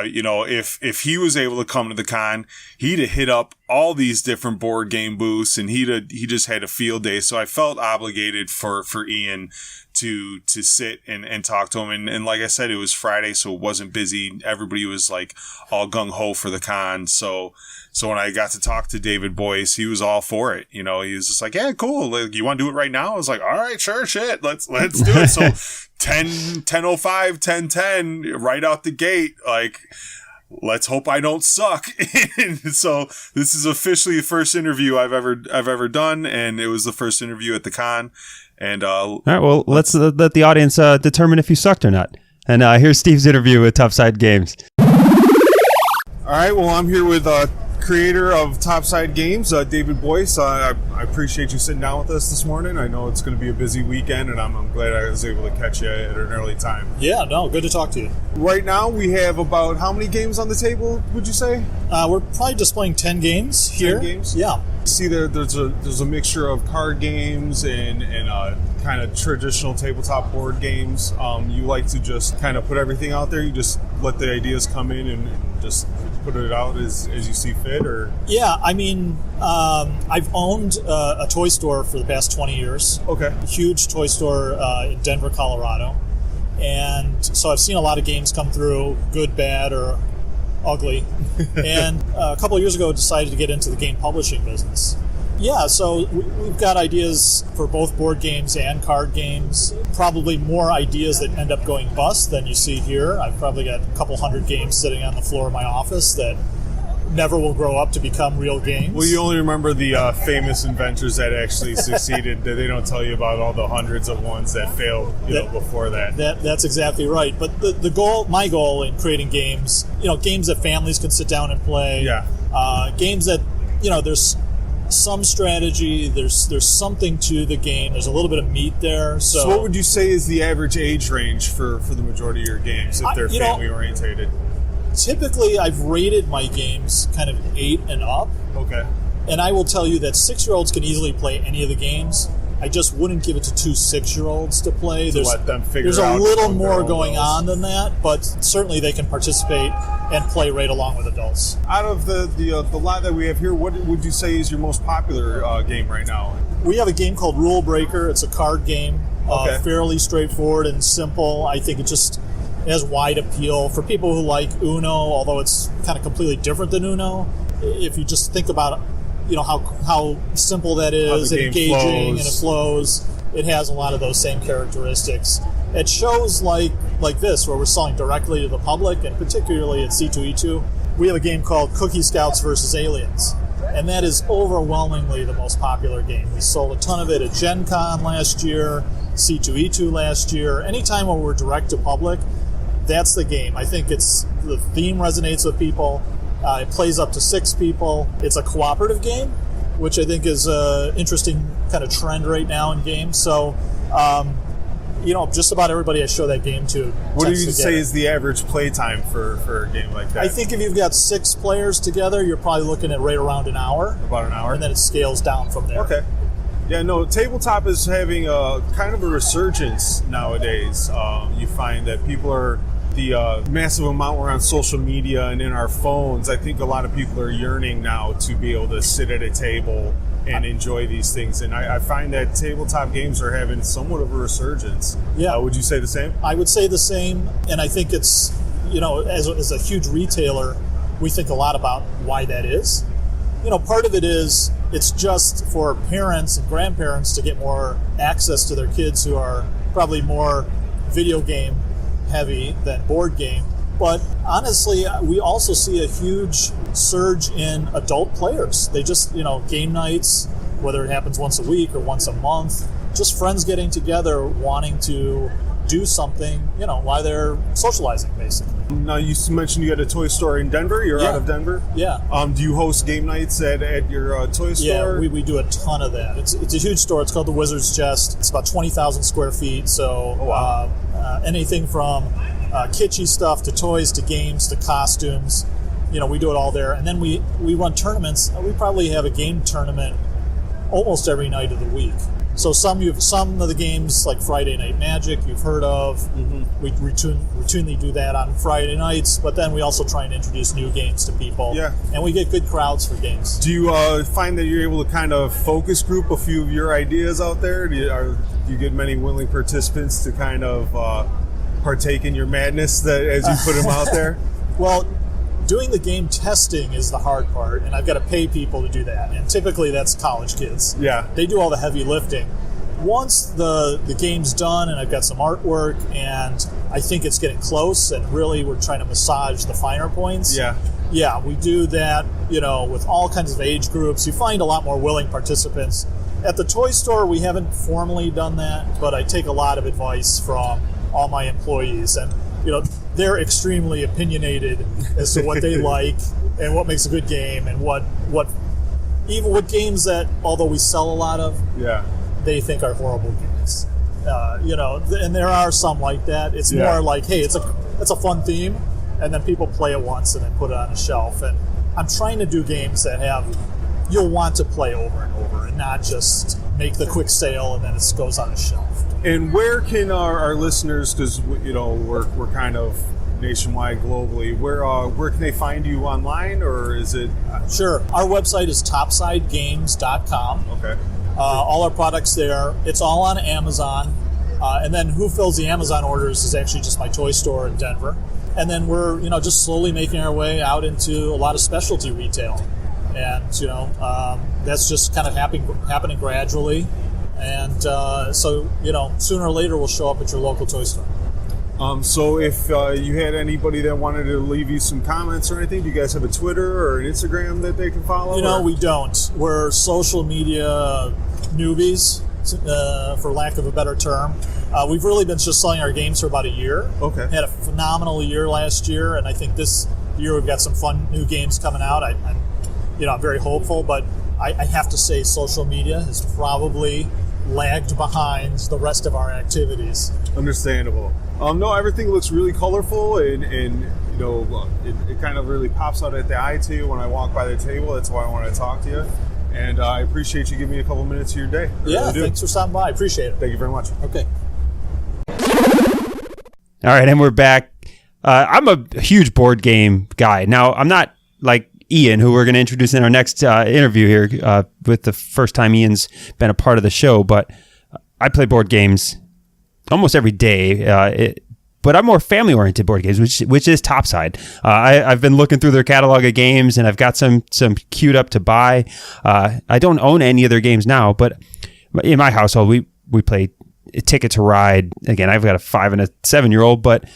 C: You know, if he was able to come to the con, he'd have hit up all these different board game booths, and he just had a field day. So I felt obligated for Ian to sit and talk to him. And like I said, it was Friday, so it wasn't busy. Everybody was like all gung ho for the con. So when I got to talk to David Boyce, he was all for it. You know, he was just like, yeah, cool. Like, you want to do it right now? I was like, all right, sure, shit. Let's do it. So 10:05, 10:10, right out the gate, like, let's hope I don't suck. So this is officially the first interview I've ever done, and it was the first interview at the con. And
A: all right, well, let's let the audience determine if you sucked or not. And here's Steve's interview with Topside Games.
C: All right, well, I'm here with creator of Topside Games, David Boyce. I appreciate you sitting down with us this morning. I know it's going to be a busy weekend, and I'm glad I was able to catch you at an early time.
D: Yeah, no, good to talk to you.
C: Right now, we have about how many games on the table, would you say?
D: We're probably displaying 10 games here.
C: 10 games?
D: Yeah.
C: See, there's a mixture of card games and kind of traditional tabletop board games. You like to just kind of put everything out there? You just let the ideas come in and just put it out as you see fit? Or
D: Yeah, I mean, I've owned a toy store for the past 20 years.
C: Okay.
D: A huge toy store in Denver, Colorado. And so I've seen a lot of games come through, good, bad, or ugly. And a couple of years ago, decided to get into the game publishing business. Yeah, so we've got ideas for both board games and card games. Probably more ideas that end up going bust than you see here. I've probably got a couple hundred games sitting on the floor of my office that never will grow up to become real games.
C: Well, you only remember the famous inventors that actually succeeded. They don't tell you about all the hundreds of ones that failed before that.
D: That's exactly right. But the goal, my goal in creating games, games that families can sit down and play.
C: Yeah.
D: Games that, there's some strategy, there's something to the game, there's a little bit of meat there. So
C: what would you say is the average age range for the majority of your games if they're family orientated?
D: Typically, I've rated my games kind of 8 and up.
C: Okay.
D: And I will tell you that 6-year-olds can easily play any of the games. I just wouldn't give it to 2 6-year-olds to play.
C: Let them figure
D: there's
C: out
D: a little more going on than that, but certainly they can participate and play right along with adults.
C: Out of the lot that we have here, what would you say is your most popular game right now?
D: We have a game called Rule Breaker. It's a card game, fairly straightforward and simple. I think it just has wide appeal for people who like Uno, although it's kind of completely different than Uno. If you just think about how simple that is, and engaging, and it flows. It has a lot of those same characteristics. At shows like this, where we're selling directly to the public, and particularly at C2E2, we have a game called Cookie Scouts versus Aliens, and that is overwhelmingly the most popular game. We sold a ton of it at Gen Con last year, C2E2 last year. Anytime when we're direct to public, that's the game. I think the theme resonates with people. It plays up to 6 people. It's a cooperative game, which I think is an interesting kind of trend right now in games. So, just about everybody I show that game to.
C: What do you say is the average play time for a game like that?
D: I think if you've got 6 players together, you're probably looking at right around an hour.
C: About an hour?
D: And then it scales down from there.
C: Okay. Yeah, no, tabletop is having a kind of a resurgence nowadays. You find that people are... The massive amount we're on social media and in our phones, I think a lot of people are yearning now to be able to sit at a table and enjoy these things. And I find that tabletop games are having somewhat of a resurgence. Yeah. Would you say the same?
D: I would say the same. And I think it's, as a huge retailer, we think a lot about why that is. Part of it is it's just for parents and grandparents to get more access to their kids who are probably more video game heavy than board game. But honestly, we also see a huge surge in adult players. They just, game nights, whether it happens once a week or once a month, just friends getting together wanting to do something, while they're socializing, basically.
E: Now, you mentioned you had a toy store in Denver. You're out of Denver?
D: Yeah.
E: Do you host game nights at your toy store?
D: Yeah, we do a ton of that. It's a huge store. It's called the Wizard's Chest. It's about 20,000 square feet. So anything from kitschy stuff to toys to games to costumes, we do it all there. And then we run tournaments. We probably have a game tournament almost every night of the week. So some of the games, like Friday Night Magic, you've heard of. Mm-hmm. We routinely do that on Friday nights, but then we also try and introduce new games to people. Yeah. And we get good crowds for games.
E: Do you find that you're able to kind of focus group a few of your ideas out there? Do you get many willing participants to kind of partake in your madness as you put them out there?
D: Well, doing the game testing is the hard part, and I've got to pay people to do that. And typically that's college kids. Yeah. They do all the heavy lifting. Once the game's done and I've got some artwork and I think it's getting close and really we're trying to massage the finer points. Yeah. Yeah, we do that, with all kinds of age groups. You find a lot more willing participants. At the toy store, we haven't formally done that, but I take a lot of advice from all my employees. And, they're extremely opinionated as to what they like and what makes a good game and what games that, although we sell a lot of, they think are horrible games. And there are some like that. It's more like, hey, it's a fun theme, and then people play it once and then put it on a shelf. And I'm trying to do games that you'll want to play over and over and not just make the quick sale and then it goes on a shelf.
E: And where can our listeners, because we're kind of nationwide, globally, where can they find you online, or is it?
D: Sure. Our website is topsidegames.com. Okay. All our products there. It's all on Amazon. And then who fills the Amazon orders is actually just my toy store in Denver. And then we're just slowly making our way out into a lot of specialty retail. And that's just kind of happening gradually. And so sooner or later we'll show up at your local toy store.
E: So if you had anybody that wanted to leave you some comments or anything, do you guys have a Twitter or an Instagram that they can follow?
D: We don't. We're social media newbies, for lack of a better term. We've really been just selling our games for about a year. Okay. Had a phenomenal year last year, and I think this year we've got some fun new games coming out. I'm very hopeful, but I have to say social media has probably lagged behind the rest of our activities.
E: Understandable. No, everything looks really colorful and it kind of really pops out at the eye to you when I walk by the table. That's why I want to talk to you. And I appreciate you giving me a couple minutes of your day.
D: Thanks for stopping by. I appreciate it.
E: Thank you very much.
D: Okay.
A: All right, and we're back. I'm a huge board game guy. Now, I'm not like Ian, who we're going to introduce in our next interview here with the first time Ian's been a part of the show, but I play board games almost every day, but I'm more family-oriented board games, which is Topside. I've been looking through their catalog of games, and I've got some queued up to buy. I don't own any of their games now, but in my household, we play Ticket to Ride. Again, I've got a 5 and a 7-year-old, but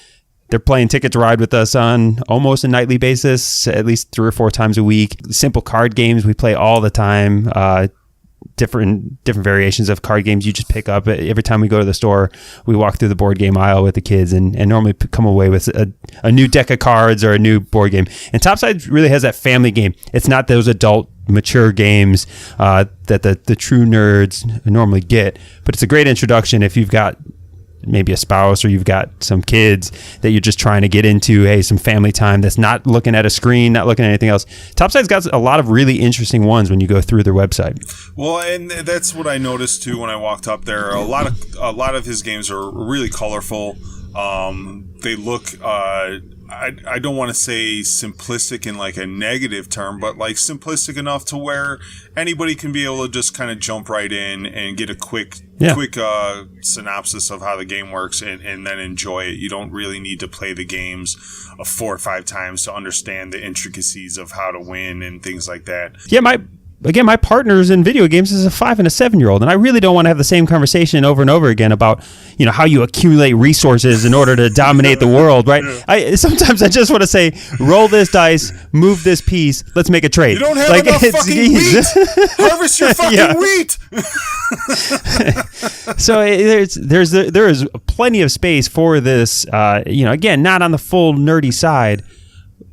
A: they're playing Ticket to Ride with us on almost a nightly basis, at least 3 or 4 times a week. Simple card games we play all the time. Different variations of card games you just pick up. Every time we go to the store, we walk through the board game aisle with the kids and normally come away with a new deck of cards or a new board game. And Topside really has that family game. It's not those adult, mature games that the true nerds normally get, but it's a great introduction if you've got maybe a spouse or you've got some kids that you're just trying to get into, some family time that's not looking at a screen, not looking at anything else. Topside's got a lot of really interesting ones when you go through their website.
C: Well, and that's what I noticed too when I walked up there. A lot of his games are really colorful. They look I don't want to say simplistic in like a negative term, but like simplistic enough to where anybody can be able to just kind of jump right in and get a quick synopsis of how the game works and then enjoy it. You don't really need to play the games 4 or 5 times to understand the intricacies of how to win and things like that.
A: Yeah, again, my partners in video games is a 5 and a 7-year-old, and I really don't want to have the same conversation over and over again about, how you accumulate resources in order to dominate the world, right? Sometimes I just want to say, roll this dice, move this piece, let's make a trade.
C: You don't have enough fucking wheat. Harvest your fucking wheat.
A: So there is plenty of space for this. Again, not on the full nerdy side,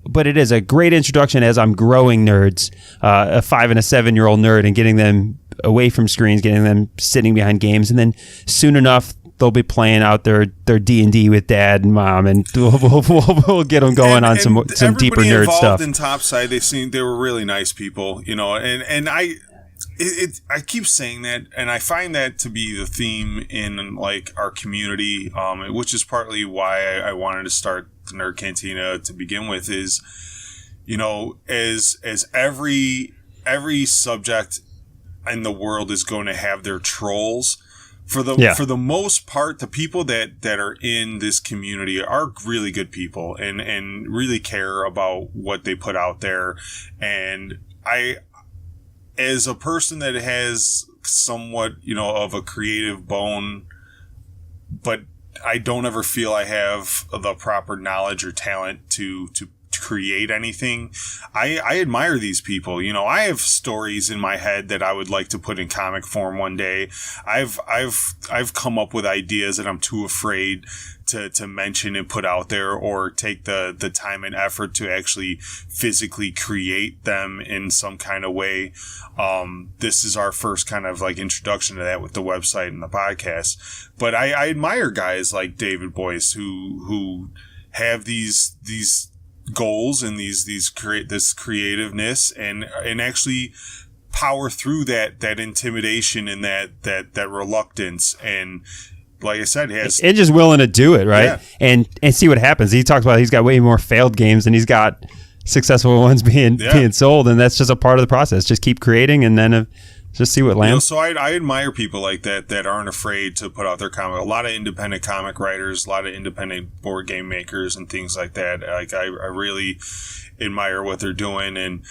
A: but it is a great introduction as I'm growing nerds, a 5 and a 7-year-old nerd, and getting them away from screens, getting them sitting behind games, and then soon enough they'll be playing out their D&D with dad and mom, and we'll get them going on some deeper nerd stuff.
C: In Topside, they were really nice people, and I keep saying that, and I find that to be the theme in like our community, which is partly why I wanted to start the Nerd Cantina to begin with. Is as every subject in the world is going to have their trolls. For the most part, the people that are in this community are really good people and really care about what they put out there. And as a person that has somewhat, of a creative bone, but I don't ever feel I have the proper knowledge or talent to create anything. I admire these people. I have stories in my head that I would like to put in comic form one day. I've come up with ideas that I'm too afraid to mention and put out there, or take the time and effort to actually physically create them in some kind of way. This is our first kind of like introduction to that with the website and the podcast. But I admire guys like David Boyce who have these goals and this creativeness and actually power through that
A: intimidation
C: and that reluctance, and like I said,
A: and just willing to do it, right? Yeah. And see what happens. He talks about he's got way more failed games than he's got successful ones being sold, and that's just a part of the process. Just keep creating, and then just see what lands.
C: So I admire people like that aren't afraid to put out their comic. A lot of independent comic writers, a lot of independent board game makers, and things like that. Like I really admire what they're doing, and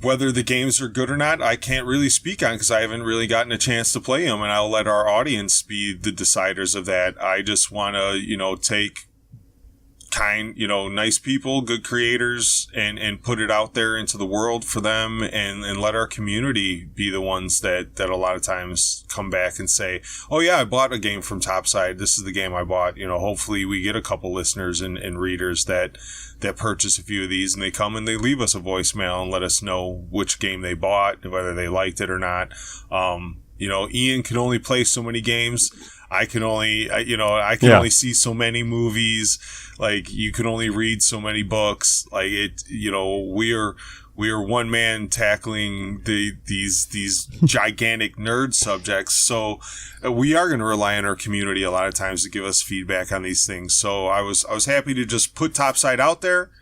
C: whether the games are good or not, I can't really speak on because I haven't really gotten a chance to play them, and I'll let our audience be the deciders of that. I just want to, take nice people, good creators, and put it out there into the world for them, and let our community be the ones that a lot of times come back and say, oh yeah, I bought a game from Topside. This is the game I bought. Hopefully we get a couple listeners and readers that purchase a few of these, and they come and they leave us a voicemail and let us know which game they bought, whether they liked it or not. Ian can only play so many games. I can only, only see so many movies. Like, you can only read so many books. Like, we are one man tackling these gigantic nerd subjects. So we are going to rely on our community a lot of times to give us feedback on these things. So I was happy to just put Topside out there,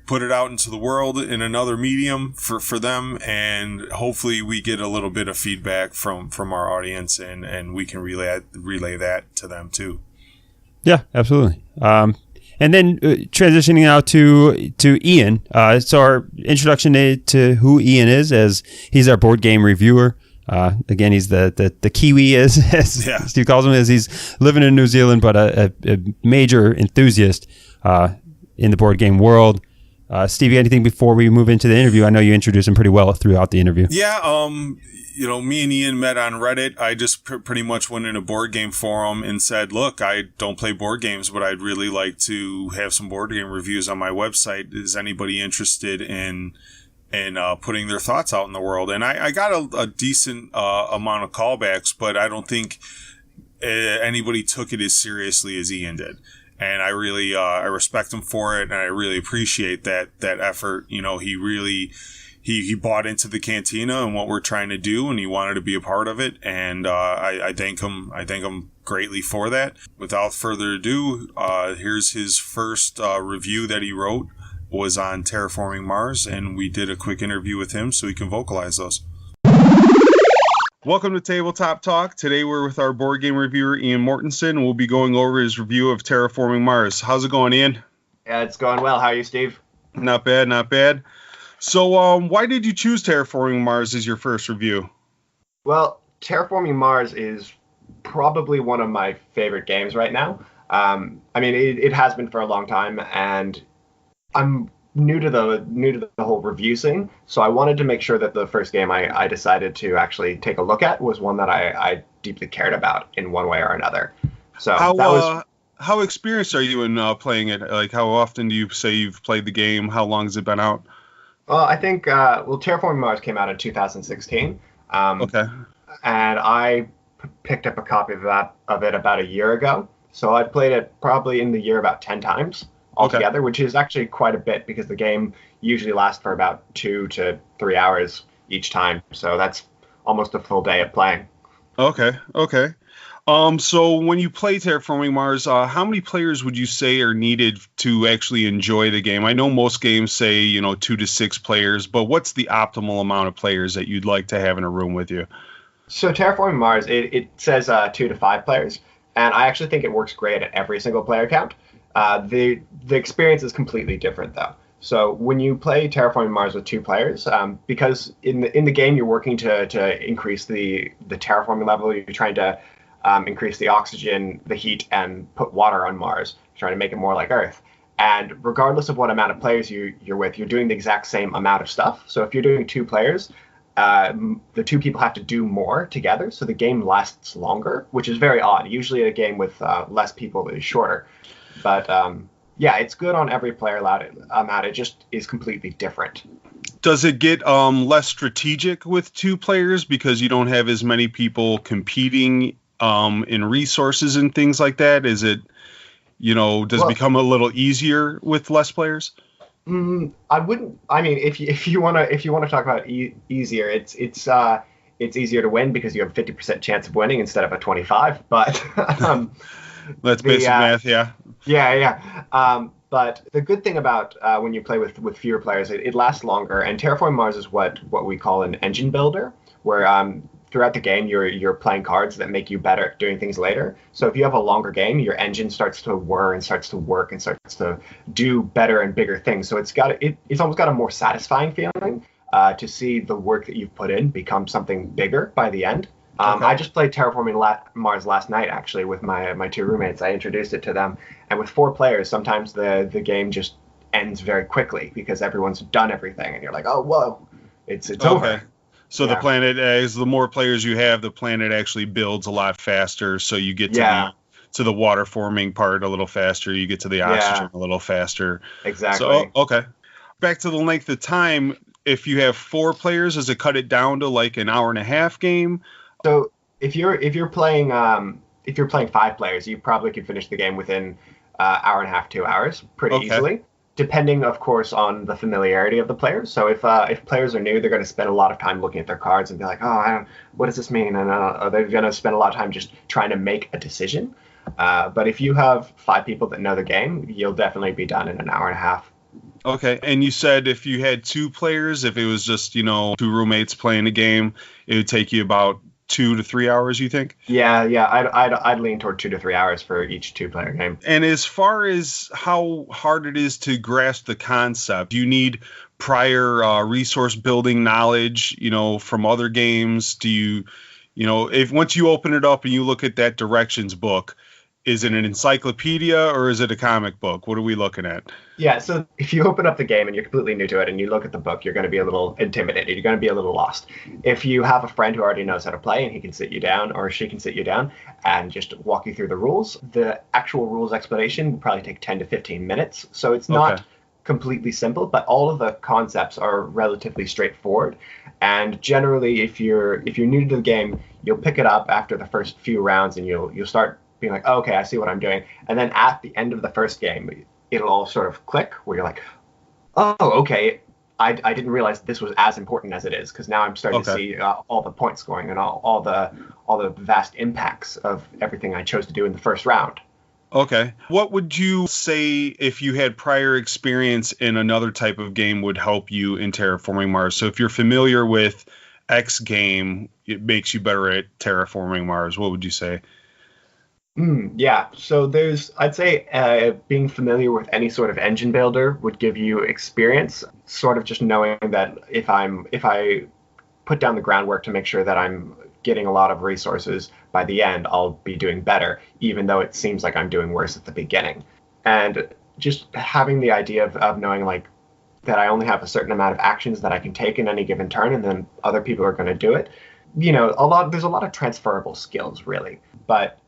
C: put it out into the world in another medium for them, and hopefully we get a little bit of feedback from our audience, and we can relay that to them too.
A: Yeah, absolutely. And then transitioning now to Ian. So our introduction to who Ian is, as he's our board game reviewer. Again, he's the Kiwi, as Steve calls him, as he's living in New Zealand, but a major enthusiast in the board game world. Steve, anything before we move into the interview? I know you introduced him pretty well throughout the interview.
C: Yeah, me and Ian met on Reddit. I just pretty much went in a board game forum and said, look, I don't play board games, but I'd really like to have some board game reviews on my website. Is anybody interested in putting their thoughts out in the world? And I got a decent amount of callbacks, but I don't think anybody took it as seriously as Ian did. And I really, I respect him for it, and I really appreciate that effort. He really, he bought into the Cantina and what we're trying to do, and he wanted to be a part of it. And I thank him greatly for that. Without further ado, here's his first review that he wrote, was on Terraforming Mars, and we did a quick interview with him so he can vocalize those. Welcome to Tabletop Talk. Today we're with our board game reviewer, Ian Mortensen. We'll be going over his review of Terraforming Mars. How's it going, Ian?
F: Yeah, it's going well. How are you, Steve?
C: Not bad, not bad. So, why did you choose Terraforming Mars as your first review?
F: Well, Terraforming Mars is probably one of my favorite games right now. I mean, it has been for a long time, and I'm new to the whole review scene. So I wanted to make sure that the first game I decided to actually take a look at was one that I deeply cared about in one way or another. So
C: how experienced are you in playing it? Like, how often do you say you've played the game? How long has it been out?
F: Well, I think Terraforming Mars came out in 2016.
C: Okay.
F: And I picked up a copy of it about a year ago. So I played it probably in the year about 10 times altogether, which is actually quite a bit because the game usually lasts for about 2 to 3 hours each time. So that's almost a full day of playing. Okay.
C: So when you play Terraforming Mars, how many players would you say are needed to actually enjoy the game? I know most games say, 2 to 6 players, but what's the optimal amount of players that you'd like to have in a room with you?
F: So Terraforming Mars, it says 2 to 5 players, and I actually think it works great at every single player count. The experience is completely different, though. So when you play Terraforming Mars with 2 players, because in the game you're working to increase the terraforming level, you're trying to increase the oxygen, the heat, and put water on Mars, trying to make it more like Earth. And regardless of what amount of players you're with, you're doing the exact same amount of stuff. So if you're doing 2 players, the 2 people have to do more together, so the game lasts longer, which is very odd. Usually a game with less people is shorter. But yeah, it's good on every player amount. It just is completely different.
C: Does it get less strategic with 2 players because you don't have as many people competing in resources and things like that? Is it, does it become a little easier with less players?
F: I wouldn't. I mean, if you want to talk about easier, it's easier to win because you have a 50% chance of winning instead of a 25. But
C: that's basic math, yeah.
F: Yeah. But the good thing about when you play with fewer players, it lasts longer. And Terraforming Mars is what we call an engine builder, where throughout the game you're playing cards that make you better at doing things later. So if you have a longer game, your engine starts to whir and starts to work and starts to do better and bigger things. So it's almost got a more satisfying feeling to see the work that you've put in become something bigger by the end. I just played Terraforming Mars last night, actually, with my 2 roommates. I introduced it to them. And with 4 players, sometimes the game just ends very quickly because everyone's done everything. And you're like, oh, whoa, it's over.
C: So the planet, as the more players you have, the planet actually builds a lot faster. So you get to the water forming part a little faster. You get to the oxygen a little faster.
F: Exactly.
C: So, back to the length of time. If you have 4 players, does it cut it down to like an hour and a half game?
F: So if you're playing 5 players, you probably could finish the game within hour and a half, 2 hours pretty easily, depending, of course, on the familiarity of the players. So if players are new, they're going to spend a lot of time looking at their cards and be like, what does this mean? And they're going to spend a lot of time just trying to make a decision. But if you have 5 people that know the game, you'll definitely be done in an hour and a half.
C: Okay, and you said if you had 2 players, if it was just 2 roommates playing a game, it would take you about 2 to 3 hours, you think?
F: Yeah. I'd lean toward 2 to 3 hours for each 2-player game.
C: And as far as how hard it is to grasp the concept, you need prior resource building knowledge, from other games. Do you, if once you open it up and you look at that directions book, is it an encyclopedia or is it a comic book? What are we looking at?
F: Yeah, so if you open up the game and you're completely new to it and you look at the book, you're going to be a little intimidated. You're going to be a little lost. If you have a friend who already knows how to play and he can sit you down or she can sit you down and just walk you through the rules, the actual rules explanation will probably take 10 to 15 minutes. So it's not completely simple, but all of the concepts are relatively straightforward. And generally, if you're new to the game, you'll pick it up after the first few rounds and you'll start being like, oh, okay, I see what I'm doing. And then at the end of the first game, it'll all sort of click where you're like, oh, okay, I didn't realize this was as important as it is, because now I'm starting to see all the point scoring and all the vast impacts of everything I chose to do in the first round.
C: Okay. What would you say if you had prior experience in another type of game would help you in Terraforming Mars? So if you're familiar with X game, it makes you better at Terraforming Mars. What would you say?
F: Yeah, so I'd say being familiar with any sort of engine builder would give you experience, sort of just knowing that if I put down the groundwork to make sure that I'm getting a lot of resources by the end, I'll be doing better, even though it seems like I'm doing worse at the beginning. And just having the idea of knowing like that I only have a certain amount of actions that I can take in any given turn, and then other people are going to do it. There's a lot of transferable skills, really. But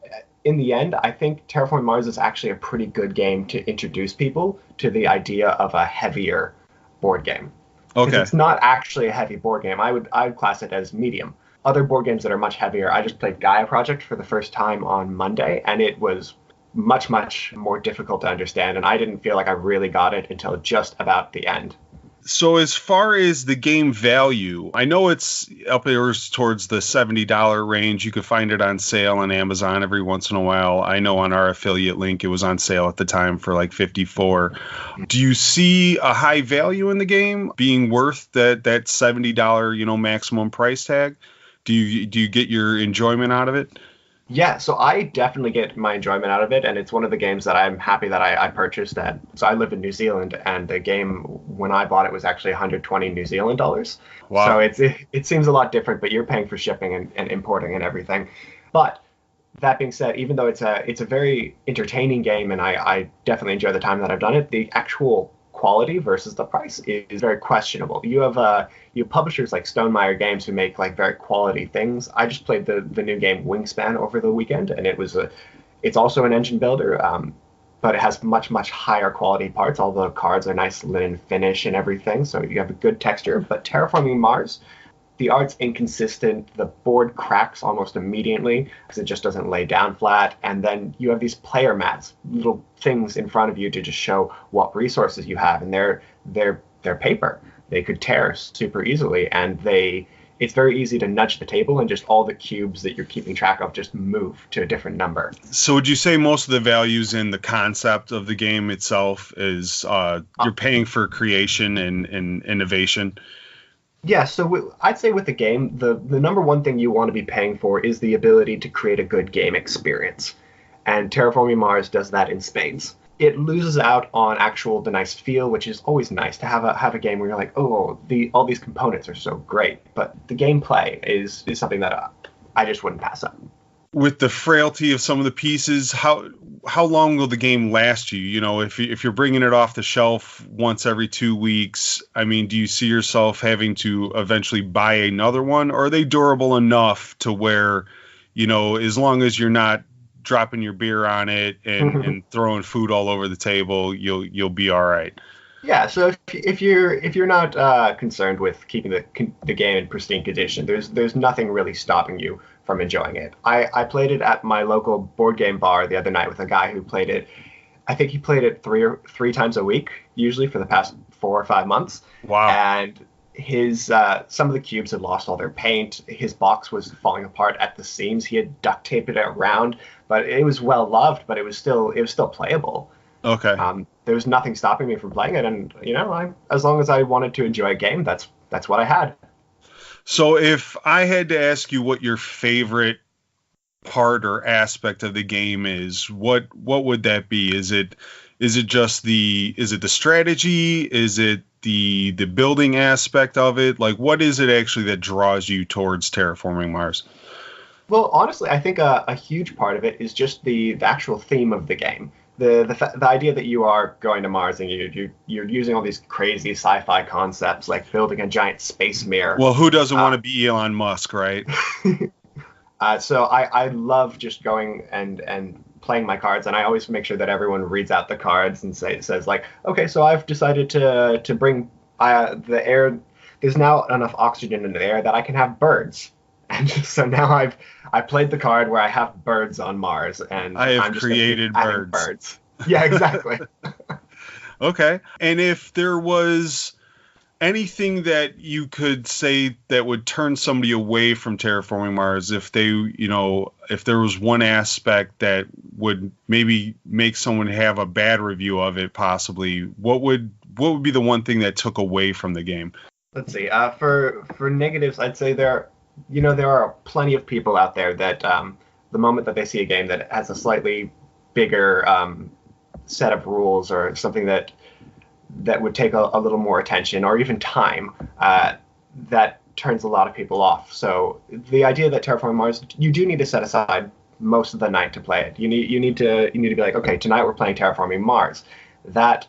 F: in the end, I think Terraforming Mars is actually a pretty good game to introduce people to the idea of a heavier board game.
C: Okay.
F: It's not actually a heavy board game. I would class it as medium. Other board games that are much heavier, I just played Gaia Project for the first time on Monday, and it was much, much more difficult to understand, and I didn't feel like I really got it until just about the end.
C: So as far as the game value, I know it's up there towards the $70 range. You could find it on sale on Amazon every once in a while. I know on our affiliate link, it was on sale at the time for like $54. Do you see a high value in the game being worth that $70, maximum price tag? Do you get your enjoyment out of it?
F: Yeah, so I definitely get my enjoyment out of it, and it's one of the games that I'm happy that I purchased. So I live in New Zealand, and the game, when I bought it, was actually 120 New Zealand dollars.
C: Wow.
F: So it seems a lot different, but you're paying for shipping and importing and everything. But that being said, even though it's a very entertaining game, and I definitely enjoy the time that I've done it, the actual quality versus the price is very questionable. You have publishers like Stonemaier Games who make like very quality things. I just played the new game Wingspan over the weekend, and it's also an engine builder, but it has much, much higher quality parts. All the cards are nice linen finish and everything, so you have a good texture. But Terraforming Mars, the art's inconsistent, the board cracks almost immediately because it just doesn't lay down flat, and then you have these player mats, little things in front of you to just show what resources you have, and they're paper. They could tear super easily, and it's very easy to nudge the table and just all the cubes that you're keeping track of just move to a different number.
C: So would you say most of the values in the concept of the game itself is you're paying for creation and innovation?
F: Yeah, so I'd say with the game, the number one thing you want to be paying for is the ability to create a good game experience. And Terraforming Mars does that in spades. It loses out on the nice feel, which is always nice to have a game where you're like, oh, all these components are so great. But the gameplay is something that I just wouldn't pass up.
C: With the frailty of some of the pieces, how long will the game last you? If you're bringing it off the shelf once every 2 weeks, I mean, do you see yourself having to eventually buy another one, or are they durable enough to where, as long as you're not dropping your beer on it and throwing food all over the table, you'll be all right?
F: Yeah, so if you're not concerned with keeping the game in pristine condition, there's nothing really stopping you from enjoying it. I played it at my local board game bar the other night with a guy who played it. I think he played it three times a week, usually for the past 4 or 5 months.
C: Wow.
F: And his some of the cubes had lost all their paint. His box was falling apart at the seams. He had duct taped it around, but it was well loved, but it was still playable.
C: Okay.
F: There was nothing stopping me from playing it, and as long as I wanted to enjoy a game, that's what I had.
C: So if I had to ask you what your favorite part or aspect of the game is, what would that be? Is it the strategy? Is it the building aspect of it? Like, what is it actually that draws you towards Terraforming Mars?
F: Well, honestly, I think a huge part of it is just the actual theme of the game. The idea that you are going to Mars and you're using all these crazy sci-fi concepts like building a giant space mirror.
C: Well, who doesn't want to be Elon Musk, right?
F: So I love just going and playing my cards, and I always make sure that everyone reads out the cards and says like, okay, so I've decided to bring the air. There's now enough oxygen in the air that I can have birds. And so now I played the card where I have birds on Mars, and
C: I'm just created birds.
F: Yeah, exactly.
C: Okay. And if there was anything that you could say that would turn somebody away from Terraforming Mars, if there was one aspect that would maybe make someone have a bad review of it, possibly, what would be the one thing that took away from the game?
F: Let's see. For negatives, I'd say there are plenty of people out there that the moment that they see a game that has a slightly bigger set of rules or something that would take a little more attention or even time, that turns a lot of people off. So the idea that Terraforming Mars, you do need to set aside most of the night to play it. You need to be like, okay, tonight we're playing Terraforming Mars. That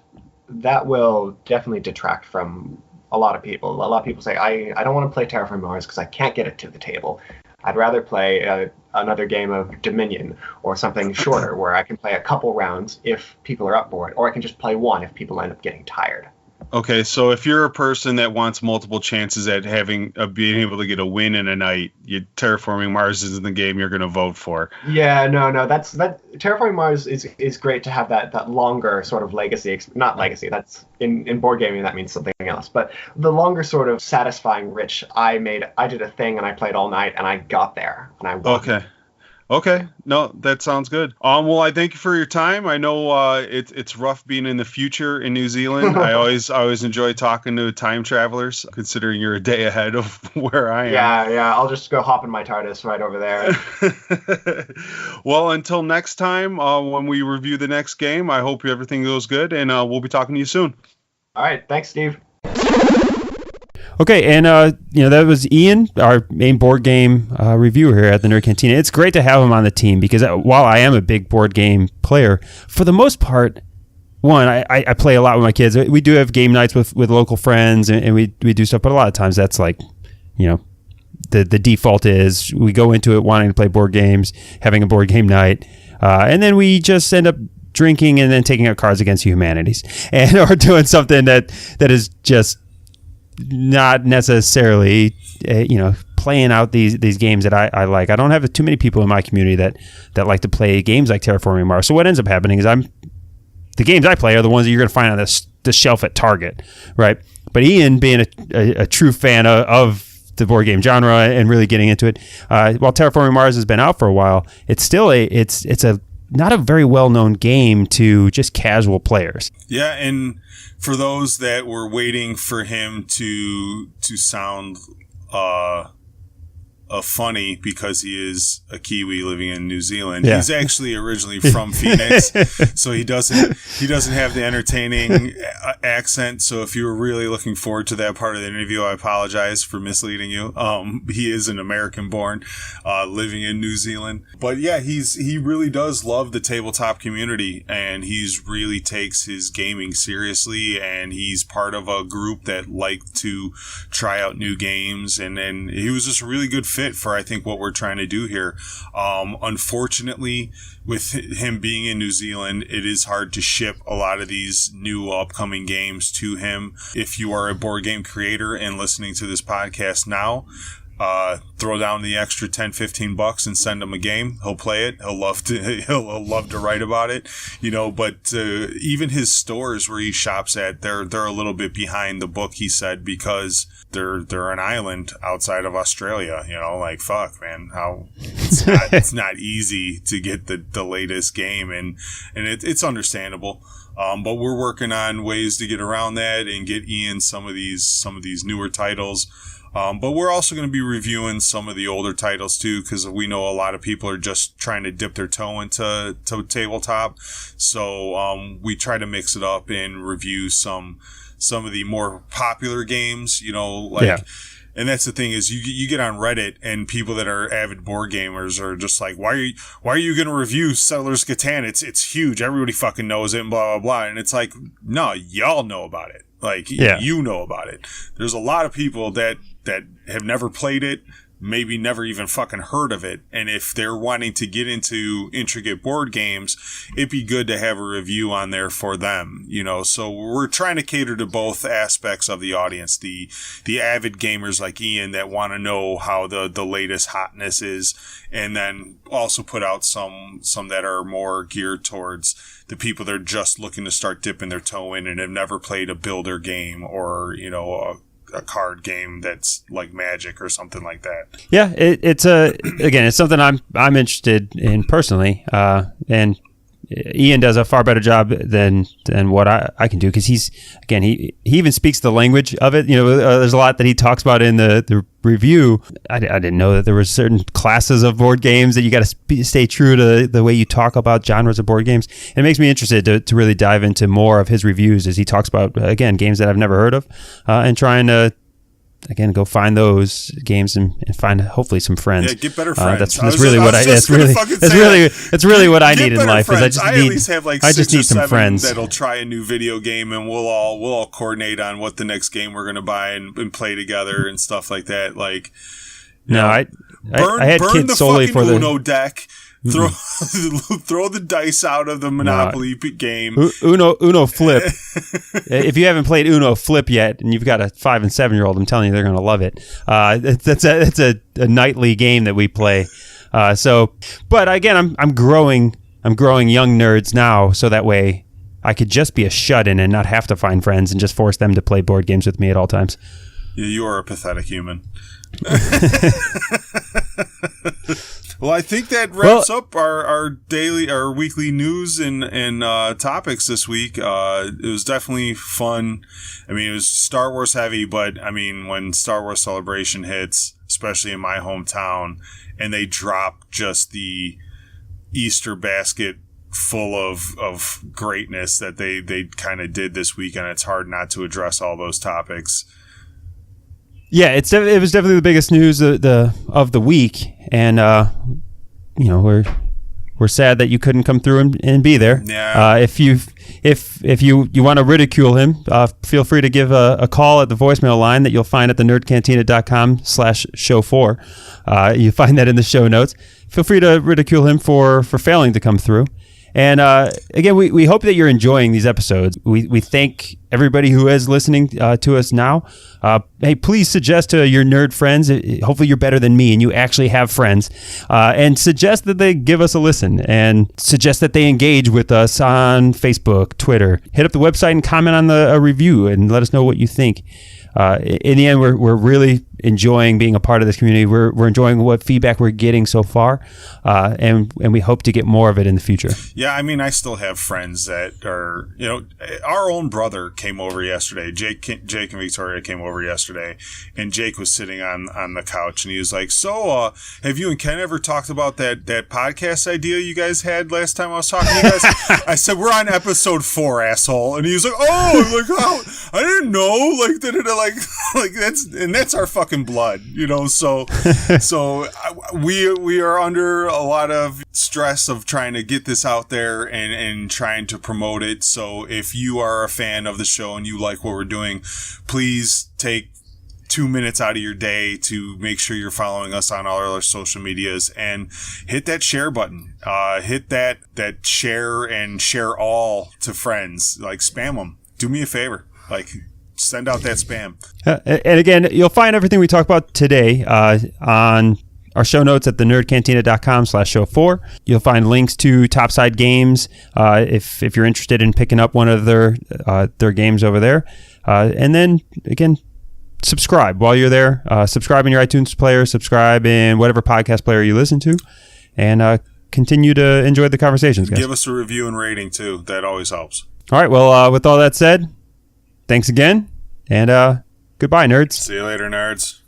F: will definitely detract from a lot of people. A lot of people say, I don't want to play Terraforming Mars because I can't get it to the table. I'd rather play another game of Dominion or something shorter where I can play a couple rounds if people are up for it, or I can just play one if people end up getting tired.
C: Okay, so if you're a person that wants multiple chances at being able to get a win in a night, Terraforming Mars isn't the game you're going to vote for.
F: Yeah, no, that Terraforming Mars is great to have that longer sort of legacy, not legacy. That's in board gaming that means something else. But the longer sort of satisfying, rich. I did a thing and I played all night and I got there and I won.
C: Okay. No, that sounds good. Well, I thank you for your time. I know it's rough being in the future in New Zealand. I always enjoy talking to time travelers, considering you're a day ahead of where I am.
F: Yeah. I'll just go hop in my TARDIS right over there.
C: Well, until next time, when we review the next game, I hope everything goes good, and we'll be talking to you soon.
F: All right. Thanks, Steve.
A: Okay, and that was Ian, our main board game reviewer here at the Nerd Cantina. It's great to have him on the team because while I am a big board game player, for the most part, I play a lot with my kids. We do have game nights with local friends, and we do stuff, but a lot of times that's like, the default is we go into it wanting to play board games, having a board game night, and then we just end up drinking and then taking out Cards Against Humanities, and or doing something that is just not necessarily, playing out these games that I like. I don't have too many people in my community that like to play games like Terraforming Mars. So what ends up happening is the games I play are the ones that you're going to find on the shelf at Target, right? But Ian, being a true fan of the board game genre and really getting into it, while Terraforming Mars has been out for a while, it's still it's not a very well-known game to just casual players.
C: Yeah, and for those that were waiting for him to sound funny because he is a Kiwi living in New Zealand. Yeah. He's actually originally from Phoenix, so he doesn't have the entertaining accent. So if you were really looking forward to that part of the interview, I apologize for misleading you. He is an American-born, living in New Zealand. But yeah, he really does love the tabletop community, and he's really takes his gaming seriously, and he's part of a group that like to try out new games, and he was just a really good fit for, I think, what we're trying to do here. Unfortunately, with him being in New Zealand, it is hard to ship a lot of these new upcoming games to him. If you are a board game creator and listening to this podcast now, throw down the extra $10-15 and send him a game. He'll play it. He'll love to write about it, but even his stores where he shops at, they're a little bit behind the book, he said, because they're an island outside of Australia. Like, fuck, man, how it's not easy to get the latest game, and it's understandable. But we're working on ways to get around that and get Ian some of these newer titles. But we're also going to be reviewing some of the older titles too, because we know a lot of people are just trying to dip their toe into tabletop. So we try to mix it up and review some of the more popular games. Yeah. And that's the thing is you get on Reddit and people that are avid board gamers are just like, why are you going to review Settlers Catan? It's huge. Everybody fucking knows it and blah, blah, blah. And it's like, no, y'all know about it. Like, you know about it. There's a lot of people that have never played it, maybe never even fucking heard of it. And if they're wanting to get into intricate board games, it'd be good to have a review on there for them, So we're trying to cater to both aspects of the audience, the avid gamers like Ian that want to know how the latest hotness is, and then also put out some that are more geared towards the people that are just looking to start dipping their toe in and have never played a builder game or, a card game that's like Magic or something like that. Yeah,
A: it's something I'm interested in personally, and Ian does a far better job than what I can do, because he even speaks the language of it. There's a lot that he talks about in the review, I didn't know that there were certain classes of board games that you got to stay true to the way you talk about genres of board games. And it makes me interested to really dive into more of his reviews as he talks about, again, games that I've never heard of, and trying to, again, go find those games and find hopefully some friends.
C: Yeah, get better friends.
A: That's really what I need in life.
C: Friends.
A: Is
C: at least have like
A: I
C: 6
A: just
C: or
A: need some
C: 7
A: friends
C: that'll try a new video game, and we'll all coordinate on what the next game we're gonna buy and play together and stuff like that. Like,
A: I had
C: burn
A: kids
C: the
A: solely
C: fucking
A: for the
C: Uno deck. Throw the dice out of the Monopoly game.
A: Uno Flip. If you haven't played Uno Flip yet, and you've got a 5 and 7-year-old, I'm telling you, they're going to love it. That's a nightly game that we play. But again, I'm growing young nerds now, so that way I could just be a shut-in and not have to find friends and just force them to play board games with me at all times.
C: Yeah, you are a pathetic human. Well, I think that wraps up our weekly news and topics this week. It was definitely fun. I mean, it was Star Wars heavy, but I mean, when Star Wars Celebration hits, especially in my hometown, and they drop just the Easter basket full of greatness that they kind of did this weekend, it's hard not to address all those topics.
A: Yeah, it was definitely the biggest news of the week, and we're sad that you couldn't come through and be there.
C: Yeah.
A: If you want to ridicule him, feel free to give a call at the voicemail line that you'll find at thenerdcantina.com/show4. You find that in the show notes. Feel free to ridicule him for failing to come through. And again, we hope that you're enjoying these episodes. We thank everybody who is listening to us now. Hey, please suggest to your nerd friends, hopefully you're better than me and you actually have friends, and suggest that they give us a listen, and suggest that they engage with us on Facebook, Twitter. Hit up the website and comment on a review and let us know what you think. In the end, we're really enjoying being a part of this community. We're enjoying what feedback we're getting so far, and we hope to get more of it in the future.
C: Yeah, I mean, I still have friends that are, our own brother came over yesterday. Jake and Victoria came over yesterday, and Jake was sitting on the couch, and he was like, "So, have you and Ken ever talked about that podcast idea you guys had last time I was talking to you guys?" I said, "We're on episode 4, asshole," and he was like, "Oh, like how? I didn't know, like like that's our fucking blood, So we are under a lot of stress of trying to get this out there and trying to promote it. So if you are a fan of the show and you like what we're doing, please take 2 minutes out of your day to make sure you're following us on all our social medias and hit that share button. Hit that share and share all to friends. Like, spam them. Do me a favor. Like, send out that spam.
A: And again, you'll find everything we talk about today on our show notes at thenerdcantina.com/show4. You'll find links to Topside Games if you're interested in picking up one of their games over there. And then, again, subscribe while you're there. Subscribe in your iTunes player, subscribe in whatever podcast player you listen to, and continue to enjoy the conversations, guys.
C: Give us a review and rating, too. That always helps.
A: All right, well, with all that said, thanks again, and goodbye, nerds.
C: See you later, nerds.